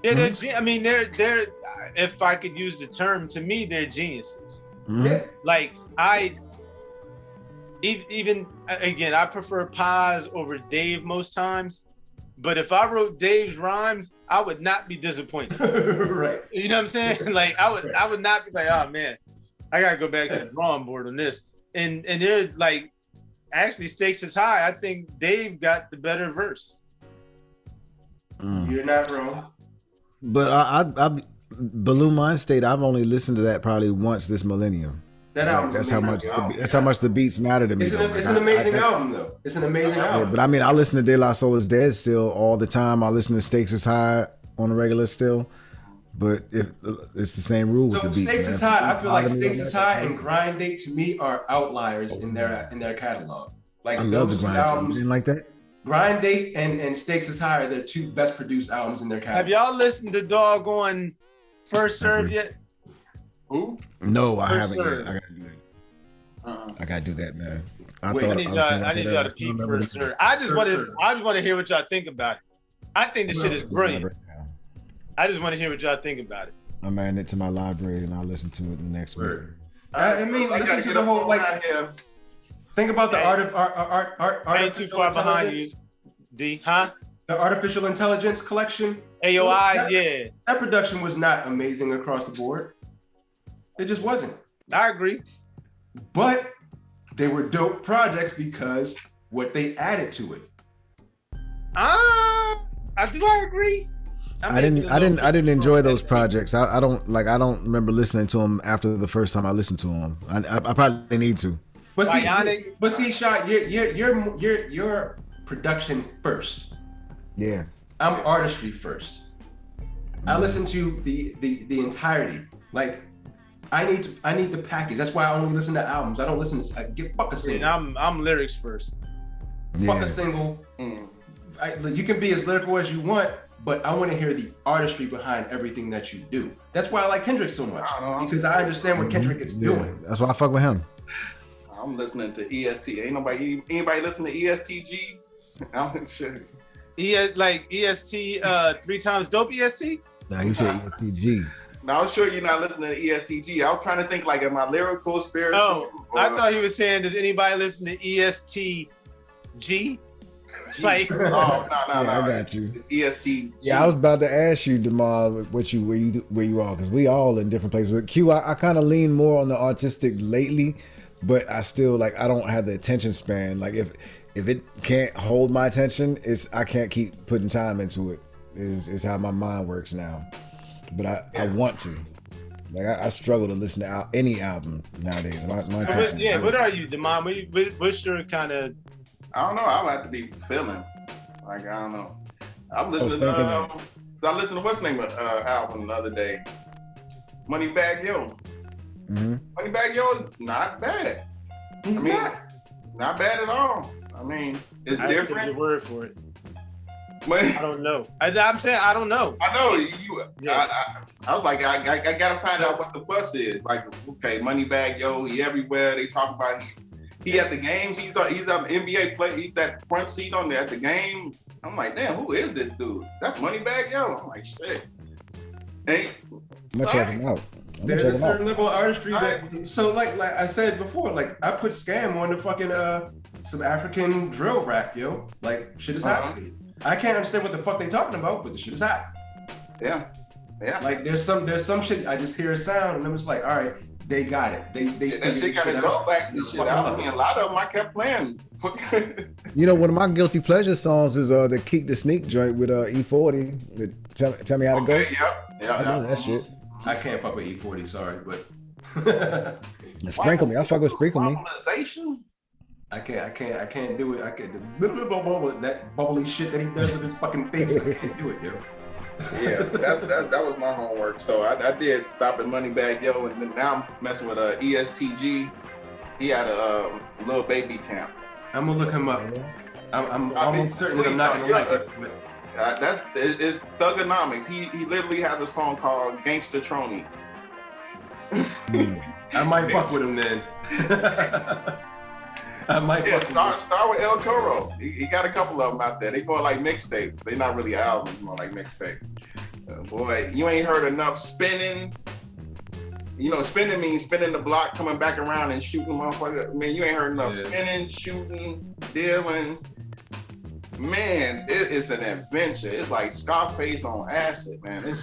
Yeah, they're if I could use the term, to me, they're geniuses. Yeah. Like even again, I prefer Paz over Dave most times, but if I wrote Dave's rhymes, I would not be disappointed. Right. You know what I'm saying? Like I would not be like, oh man, I gotta go back to the drawing board on this. And they're like, actually, stakes is high. I think Dave got the better verse. You're not wrong. But I Balloon Mind State, I've only listened to that probably once this millennium. That album. That's how much the beats matter to me. It's an amazing album, though. It's an amazing album. Yeah, but I mean, I listen to De La Soul Is Dead still all the time. I listen to Stakes Is High on the regular still. But it's the same rule with the beats. Stakes Is High. I feel like Stakes Is High and Grind Date to me are outliers in their catalog. Like I love the Grind Date. You didn't like that? Grind Date and Stakes Is High are their two best produced albums in their catalog. Have y'all listened to Doggone First Serve yet? Who? No, I haven't yet. I gotta do that. I gotta do that, man. I need y'all to peep First Serve. I just want to hear what y'all think about it. I think the shit is brilliant. I just want to hear what y'all think about it. I'm adding it to my library and I'll listen to it the next week. I mean, listen to the whole like. Think about the Thank you artificial far behind you, intelligence. D. Huh? The artificial intelligence collection. AOI, yeah. That production was not amazing across the board. It just wasn't. I agree. But they were dope projects because what they added to it. I agree. I didn't enjoy those projects. I don't remember listening to them after the first time I listened to them. I probably need to. But see, Shot, you're production first. Yeah. I'm artistry first. I listen to the entirety. Like, I need the package. That's why I only listen to albums. I don't listen to fuck a single. I'm lyrics first. Fuck a single. You can be as lyrical as you want, but I want to hear the artistry behind everything that you do. That's why I like Kendrick so much, because I understand what Kendrick is doing. That's why I fuck with him. I'm listening to EST. Ain't anybody listen to ESTG? I'm sure. Like EST 3 times dope EST? No, he said ESTG. Now I'm sure you're not listening to ESTG. I was trying to think like, am I lyrical, spiritual? Oh, I thought he was saying, does anybody listen to ESTG? Like, no. I got you. EST. Yeah, I was about to ask you, Jamal, where you are, because we all in different places. With Q, I kind of lean more on the artistic lately, but I still I don't have the attention span. Like if it can't hold my attention, I can't keep putting time into it. Is how my mind works now. But I want to. Like I struggle to listen to any album nowadays. My attention. Yeah, what are you, Demond? What's your kind of? I don't know. I would have to be feeling. Like I don't know. I'm listening to. I listened to what's the name of album the other day. Moneybag Yo. Mm-hmm. Moneybag Yo is not bad. Not bad at all. I mean, it's different. Give you a word for it. I don't know. I'm saying I don't know. I know you. Yeah. I was like, I gotta find out what the fuss is. Like, okay, Moneybag Yo, he everywhere. They talk about he at the games. He's an NBA player. He's that front seat on there at the game. I'm like, damn, who is this dude? That's Moneybag Yo. I'm like, shit. Hey, I'm gonna check him out. There's a certain level of artistry that. So like I said before, like I put Scam on the fucking some African drill rap, yo. Like shit is happening. I can't understand what the fuck they talking about, but the shit is hot. Yeah. Like there's some shit. I just hear a sound, and I'm just like, all right, they got it. That shit got it dope. Actually, shit. I mean, a lot of them I kept playing. You know, one of my guilty pleasure songs is the Keek the Sneak joint with E40. Tell me how to go. Yeah. I know that shit. I can't fuck with E40. Sorry, but Sprinkle Me. I fuck with Sprinkle Me. I can't do it. That bubbly shit that he does with his fucking face. I can't do it, yo. Yeah, that was my homework. So I did stop at Moneybag Yo, and then now I'm messing with ESTG. He had a little baby camp. I'm gonna look him up. I'm almost certain that I'm not gonna like it. But it's Thugonomics. He literally has a song called Gangsta Trony. I might fuck with him then. I might start with El Toro. He got a couple of them out there. They more like mixtapes. They're not really albums, more like mixtapes. Boy, you ain't heard enough spinning. You know, spinning means spinning the block, coming back around and shooting motherfucker. Man, you ain't heard enough spinning, shooting, dealing. Man, it's an adventure. It's like Scarface on acid, man. If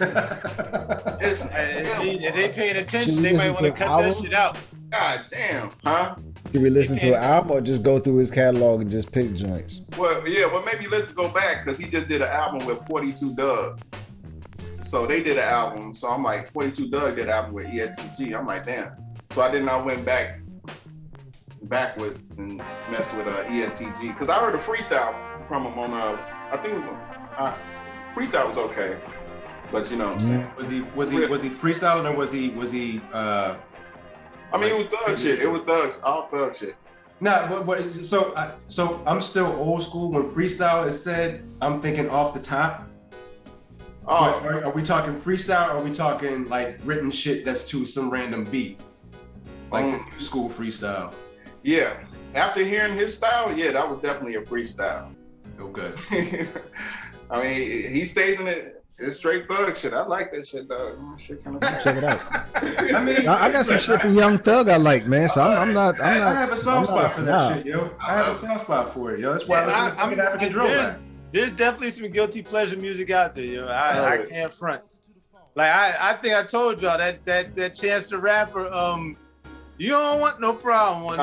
they paying attention, they might want to cut that shit out. God damn, huh? Should we listen to an album or just go through his catalog and just pick joints? Well, maybe let's go back because he just did an album with 42 Doug. So they did an album. So I'm like, 42 Doug did an album with ESTG. I'm like, damn. So I went backward and messed with ESTG because I heard a freestyle from him on I think it was freestyle was okay, but you know what I'm saying. Was he freestyling or was he I mean, it was thug shit. It was all thug shit. Nah, but so I'm still old school. When freestyle is said, I'm thinking off the top. Oh, are we talking freestyle? Or are we talking like written shit that's to some random beat, like the new school freestyle? Yeah. After hearing his style, yeah, that was definitely a freestyle. Okay. I mean, he stays in it. It's straight thug shit. I like that shit, dog. Shit kind of check it out. I mean, I got some shit from Young Thug I like, man. So I'm not. I have a soft spot for that shit, yo. I have a soft spot for it, yo. That's why I'm an African drill rap. There's definitely some guilty pleasure music out there, yo. I can't front. Like I think I told y'all that Chance the Rapper, you don't want no problem with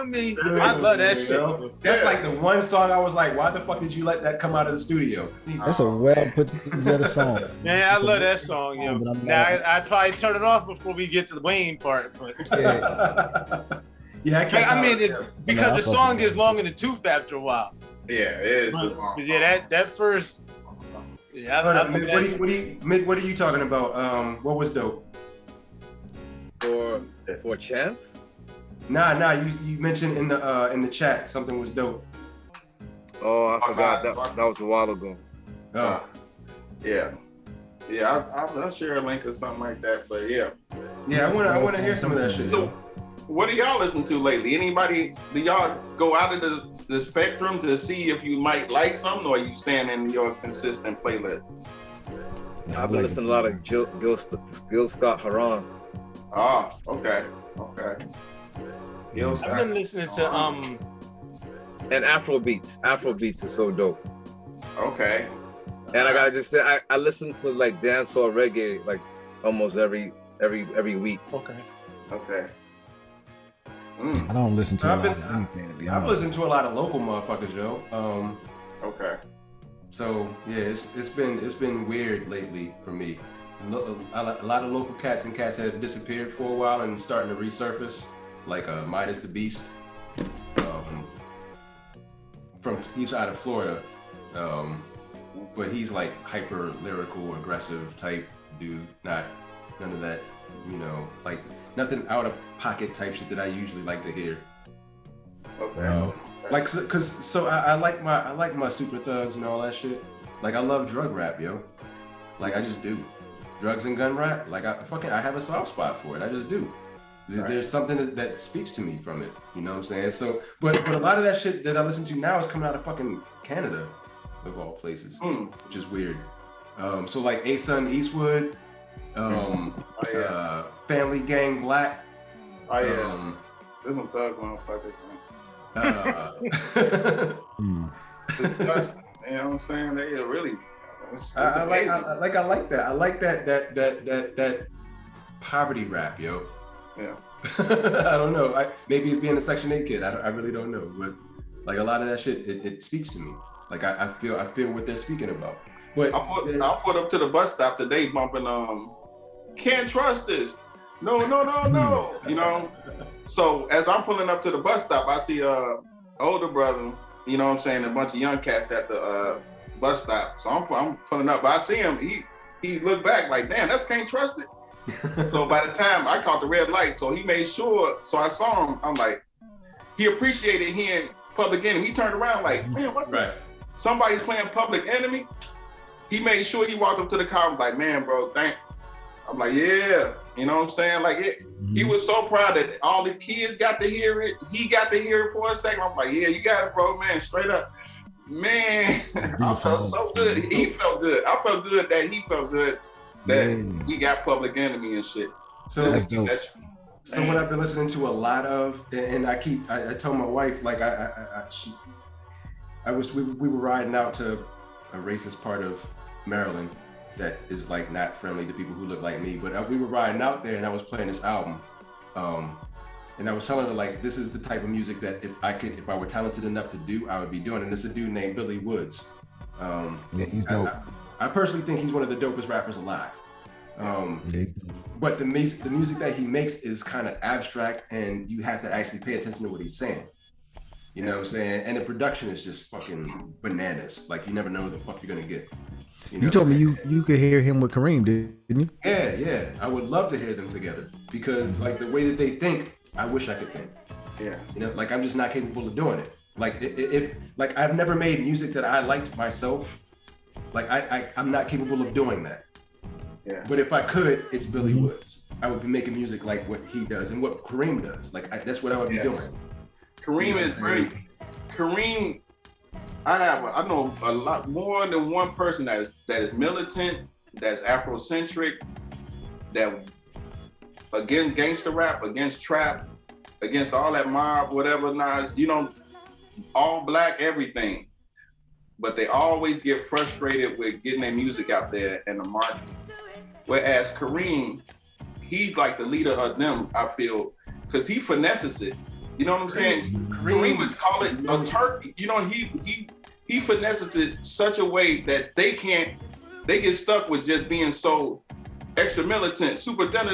me. I love that shit. That's like the one song I was like, why the fuck did you let that come out of the studio? That's a well put together song. Man, I love that song, yo. Now I'd probably turn it off before we get to the Wayne part, but yeah, I mean, because the song gets long in the tooth after a while. Yeah, it is. Yeah, that first. Yeah, what are you talking about? What was dope? For Chance? Nah. You mentioned in the chat something was dope. Oh, I forgot that was a while ago. Oh. Yeah, I'll share a link or something like that. But yeah, I want to hear some of that shit. So, what do y'all listen to lately? Anybody? Do y'all go out of the spectrum to see if you might like something, or are you staying in your consistent playlist? I've been listening to a lot of Gil Scott Heron. Oh, okay. I've been listening to and Afro beats. Afro beats is so dope. Okay. And I gotta just say, I listen to like dancehall reggae like almost every week. Okay. I don't listen to a lot of anything, to be honest. I've listened to a lot of local motherfuckers, yo. Okay. So yeah, it's been weird lately for me. A lot of local cats and cats that have disappeared for a while and starting to resurface, like Midas the Beast. He's out of Florida, but he's like hyper lyrical, aggressive type dude. None of that, like nothing out of pocket type shit that I usually like to hear. Okay. I like my super thugs and all that shit. Like I love drug rap, yo. Like I just do. Drugs and gun rap, like I have a soft spot for it. I just do. There's something that speaks to me from it. You know what I'm saying? So, but a lot of that shit that I listen to now is coming out of fucking Canada, of all places, which is weird. So like Asun, Eastwood, Family Gang Black. Oh yeah. There's some thug motherfuckers, man. You know what I'm saying? They are really. I like that. I like that poverty rap, yo. Yeah. I don't know. Maybe it's being a Section 8 kid. I really don't know. But like a lot of that shit, it speaks to me. Like I feel what they're speaking about. But I'll put up to the bus stop today bumping Can't Trust This. No. You know. So as I'm pulling up to the bus stop, I see older brother, you know what I'm saying, a bunch of young cats at the bus stop. So I'm pulling up. But I see him, he looked back like, damn, that's Can't Trust It. So by the time I caught the red light, so he made sure, so I saw him, I'm like, he appreciated hearing Public Enemy. He turned around like, man, what? Right. Somebody's playing Public Enemy? He made sure he walked up to the car and was like, man, bro, thank. I'm like, yeah, you know what I'm saying? Like, he was so proud that all the kids got to hear it. He got to hear it for a second. I'm like, yeah, you got it, bro, man, straight up. Man, I felt so good. He felt good. I felt good that he felt good that we got Public Enemy and shit. So what I've been listening to a lot of, and I told my wife, like we were riding out to a racist part of Maryland that is like not friendly to people who look like me, but we were riding out there and I was playing this album, and I was telling her like, this is the type of music that if I were talented enough to do, I would be doing. And it's a dude named Billy Woods. Yeah, he's dope. I personally think he's one of the dopest rappers alive. But the music that he makes is kind of abstract, and you have to actually pay attention to what he's saying. You know what I'm saying? And the production is just fucking bananas. Like you never know what the fuck you're gonna get. You told me you could hear him with Kareem, didn't you? Yeah. I would love to hear them together because like the way that they think, I wish I could think. Yeah. You know, like I'm just not capable of doing it. Like if like I've never made music that I liked myself. Like I'm not capable of doing that. Yeah. But if I could, it's Billy Woods. I would be making music like what he does and what Kareem does. Like that's what I would be doing. Kareem is great. Kareem I know a lot more than one person that is militant, that's Afrocentric, that against gangster rap, against trap, against all that mob, whatever, nice, all black, everything. But they always get frustrated with getting their music out there and the market. Whereas Kareem, he's like the leader of them, I feel, because he finesses it. You know what I'm saying? Kareem would call it a turkey. He finesses it such a way that they get stuck with just being so extra militant, super dun.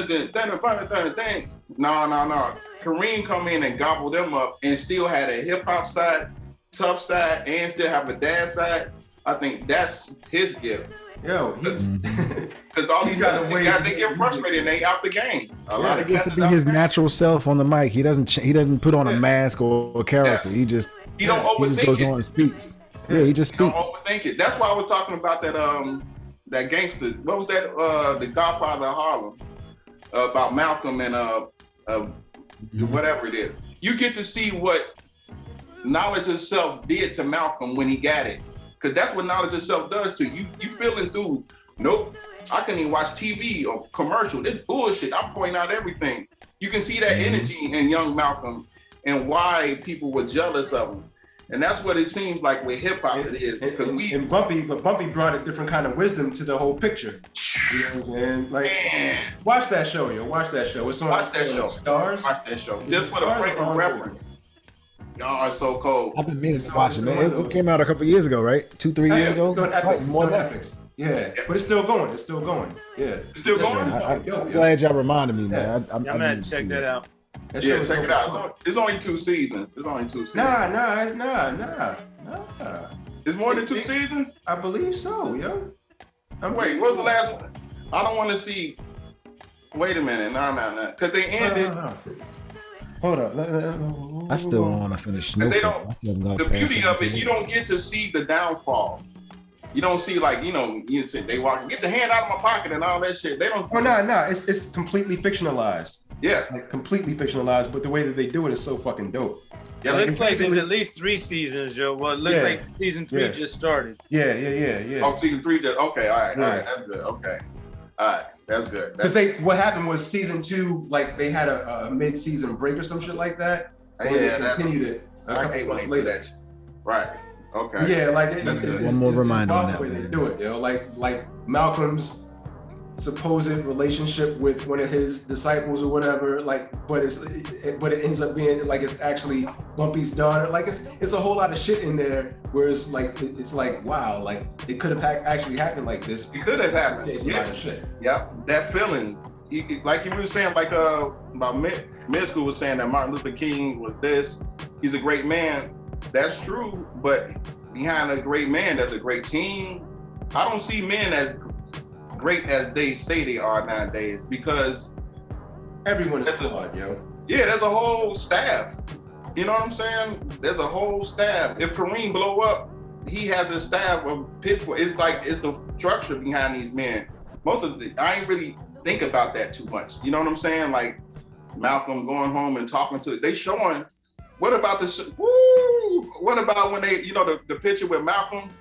No. Kareem come in and gobble them up and still had a hip hop side, tough side, and still have a dad side. I think that's his gift. Yo, he's because all these guys they get frustrated and they out the game. A lot of gets to be his natural self on the mic. He doesn't put on a mask or a character. Yes. He just goes on and speaks. Yeah, he just speaks. Don't overthink it. That's why I was talking about that gangster. What was that? The Godfather of Harlem, about Malcolm and whatever it is. You get to see what knowledge of self did to Malcolm when he got it. Because that's what knowledge of self does to you. You feeling through, nope, I couldn't even watch TV or commercial. This bullshit. I'm pointing out everything. You can see that energy in young Malcolm and why people were jealous of him. And that's what it seems like with hip hop it is. Because Bumpy brought a different kind of wisdom to the whole picture. You know what I'm saying? Like, watch that show, yo. Watch that show. It's on Stars. Watch that show. Just for the frame of reference. Y'all are so cold. I've been meaning to watch it. It came out a couple years ago, right? 2-3 years ago. It's on Epics. More than Epics. Yeah, but it's still going. It's still going. Yeah, it's still going. I'm glad y'all reminded me, man. I'm gonna check that out. Yeah, check it out. It's only 2 seasons. Nah. It's more than 2 seasons? I believe so, yo. Wait, what was the last one? I don't want to see. Wait a minute. No. Because they ended. Hold up. I still want to finish Snowfall. The beauty of it, you don't get to see the downfall. You don't see you say they walk, get your hand out of my pocket and all that shit. They don't. Oh no. It's completely fictionalized. Yeah, like completely fictionalized. But the way that they do it is so fucking dope. Yeah, well, it's like it's at least 3 seasons, yo. Well, it looks like season 3 just started. Yeah. Oh, season 3 just okay. All right, that's good. Okay, all right. That's good. Because what happened was season 2, like they had a mid-season break or some shit like that. And they continued it a couple months later. Right. Okay. Yeah, like one more reminder on that. The way they do it, yo. Like Malcolm's supposed relationship with one of his disciples or whatever. But it ends up being like it's actually Bumpy's daughter. Like it's a whole lot of shit in there. Whereas it's like wow, like it could have actually happened like this. It could have happened. It's a lot of shit. Yeah, that feeling. Like you were saying, like about Midskool was saying that Martin Luther King was this. He's a great man. That's true, but behind a great man, there's a great team. I don't see men as great as they say they are nowadays because everyone is flawed, yo. Yeah, there's a whole staff. You know what I'm saying? There's a whole staff. If Kareem blow up, he has a staff of pitchfork. It's the structure behind these men. I ain't really think about that too much. You know what I'm saying? Like Malcolm going home and talking to they showing. What about what about when they, the picture with Malcolm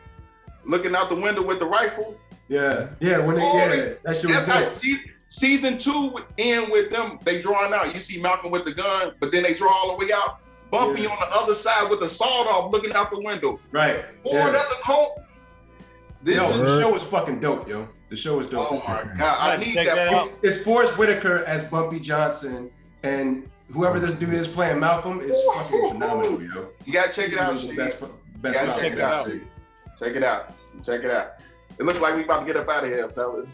looking out the window with the rifle? Yeah, that shit was dope. Season 2 end with them, they drawing out. You see Malcolm with the gun, but then they draw all the way out. Bumpy on the other side with the sawed off looking out the window. Right. That's a cult. The show is fucking dope, yo. The show is dope. Oh my God, I need that. It's Forrest Whitaker as Bumpy Johnson, and whoever this dude is playing Malcolm is fucking phenomenal, yo. You gotta check it out. Check it out. Check it out. It looks like we about to get up out of here, fellas.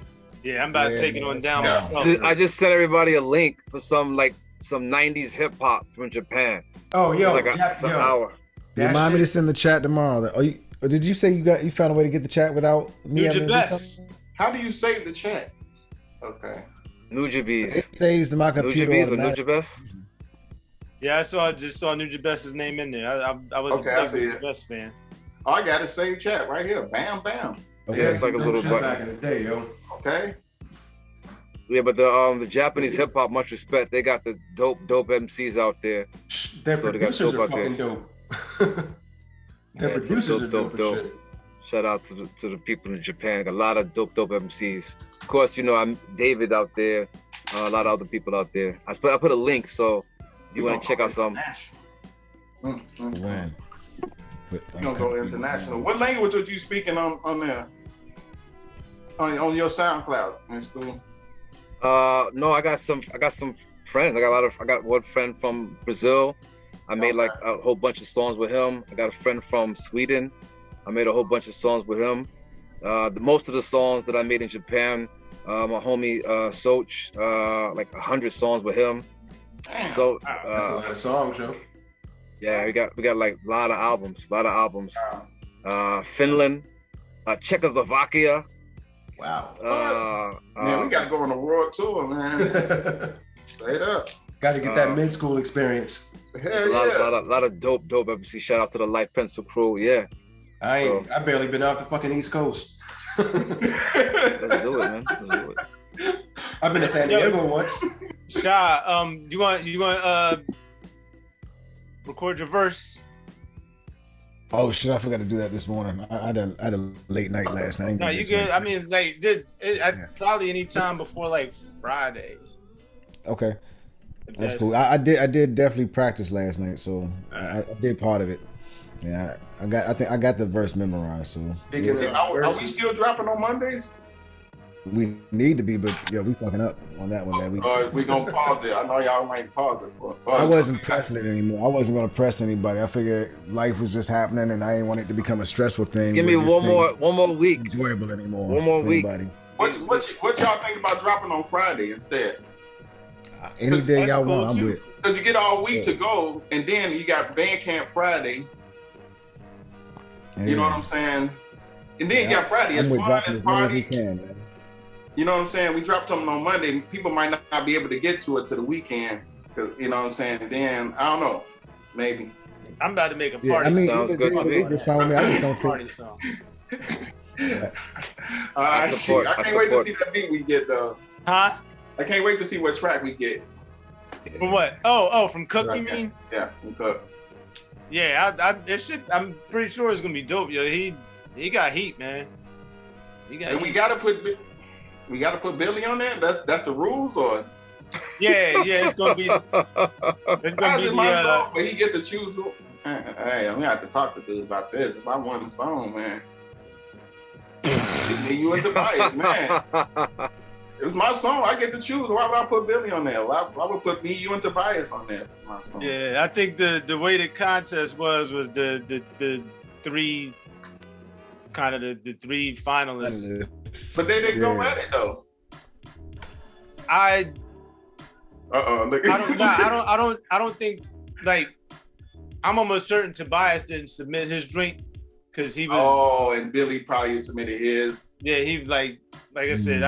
Yeah, I'm about to take it on down. I just sent everybody a link for some 90s hip hop from Japan. Oh, yo, some hour. Remind me to send the chat tomorrow. Did you say you found a way to get the chat without me? How do you save the chat? Okay. Nujabes. It saves to my computer. Nujabes. Yeah, I just saw Nujabes' name in there. I was a Nujabes fan. Oh, I got a save chat right here. Bam, bam. Okay. Yeah, it's like a little button. Back in the day, yo. Okay. Yeah, but the Japanese hip hop, much respect. They got the dope MCs out there. Their producers are fucking dope. The producers are dope. Shout out to the people in Japan. A lot of dope MCs. Of course, you know, I'm David out there. A lot of other people out there. I put a link, so if you want to check out some. When? You gonna go international. What language are you speaking on there? On your SoundCloud in school? No, I got some friends. I got one friend from Brazil. I made like a whole bunch of songs with him. I got a friend from Sweden. I made a whole bunch of songs with him. Most of the songs that I made in Japan, my homie Soch, like 100 songs with him. Damn. So That's a lot of songs, yo. yeah, we got like a lot of albums. Finland, Czechoslovakia. Wow. Man, we gotta go on a world tour, man. Straight up. Got to get that mid-school experience. Hell A lot of dope MC. Shout out to the Light Pencil crew. Yeah. I barely been off the fucking East Coast. Let's do it, man. Let's do it. I've been to San Diego once. Sha, you want record your verse? Oh shit! I forgot to do that this morning. I had a late night last night. No, you good. I mean, like, probably any time before like Friday. Okay, that's cool. I did definitely practice last night, so I did part of it. Yeah, I think I got the verse memorized. So are we still dropping on Mondays? We need to be, but we fucking up on that one. We gonna pause it. I know y'all might pause it. I wasn't pressing it anymore. I wasn't gonna press anybody. I figured life was just happening, and I didn't want it to become a stressful thing. Give me one more week. Enjoyable anymore. One more week. What y'all think about dropping on Friday instead? Any day y'all want, I'm with. Because you get all week to go, and then you got Bandcamp Friday. Yeah. You know what I'm saying? And then you got Friday. It's fun and party. You know what I'm saying? We drop something on Monday. People might not be able to get to it to the weekend. You know what I'm saying? Then, I don't know. Maybe. I'm about to make a party. I mean, sounds good to me. Just fine with me. I just don't think. I can't wait to see that beat we get, though. Huh? I can't wait to see what track we get. For what? Oh, from Cook, you mean? Yeah, from Cook. Yeah, I'm pretty sure it's gonna be dope, yo. He got heat, man. And we gotta put Billy on there. That's the rules, or? Yeah, it's gonna be. It's gonna be my song, but he get to choose. Hey, I'm gonna have to talk to dude about this. If I want a song, man, you and Tobias, man. It was my song. I get to choose. Why would I put Billy on there? Why would put me, you, and Tobias on there? My song. Yeah, I think the way the contest was the three kind of the three finalists. But they didn't go at it though. I don't think, like, I'm almost certain Tobias didn't submit his drink because he was. Oh, and Billy probably submitted his. Yeah, he like I said,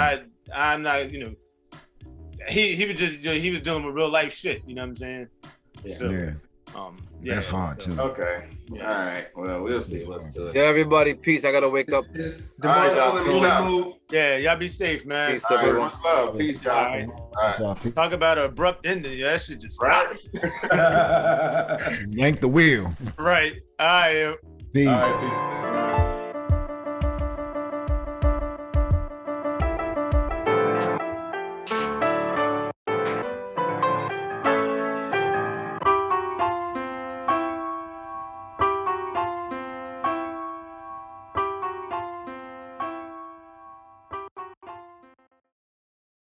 I'm not, you know, he was just, you know, he was dealing with real life shit, you know what I'm saying? Yeah. So, that's hard too. Okay. Yeah. All right. Well, we'll see. Let's do it. Yeah, everybody, peace. I gotta wake up. Yeah, y'all be safe, man. Peace, all right, much love. Peace, y'all. All right. Talk about an abrupt ending. Yeah, that shit just right. Yank the wheel. Right. All right. Peace. All right.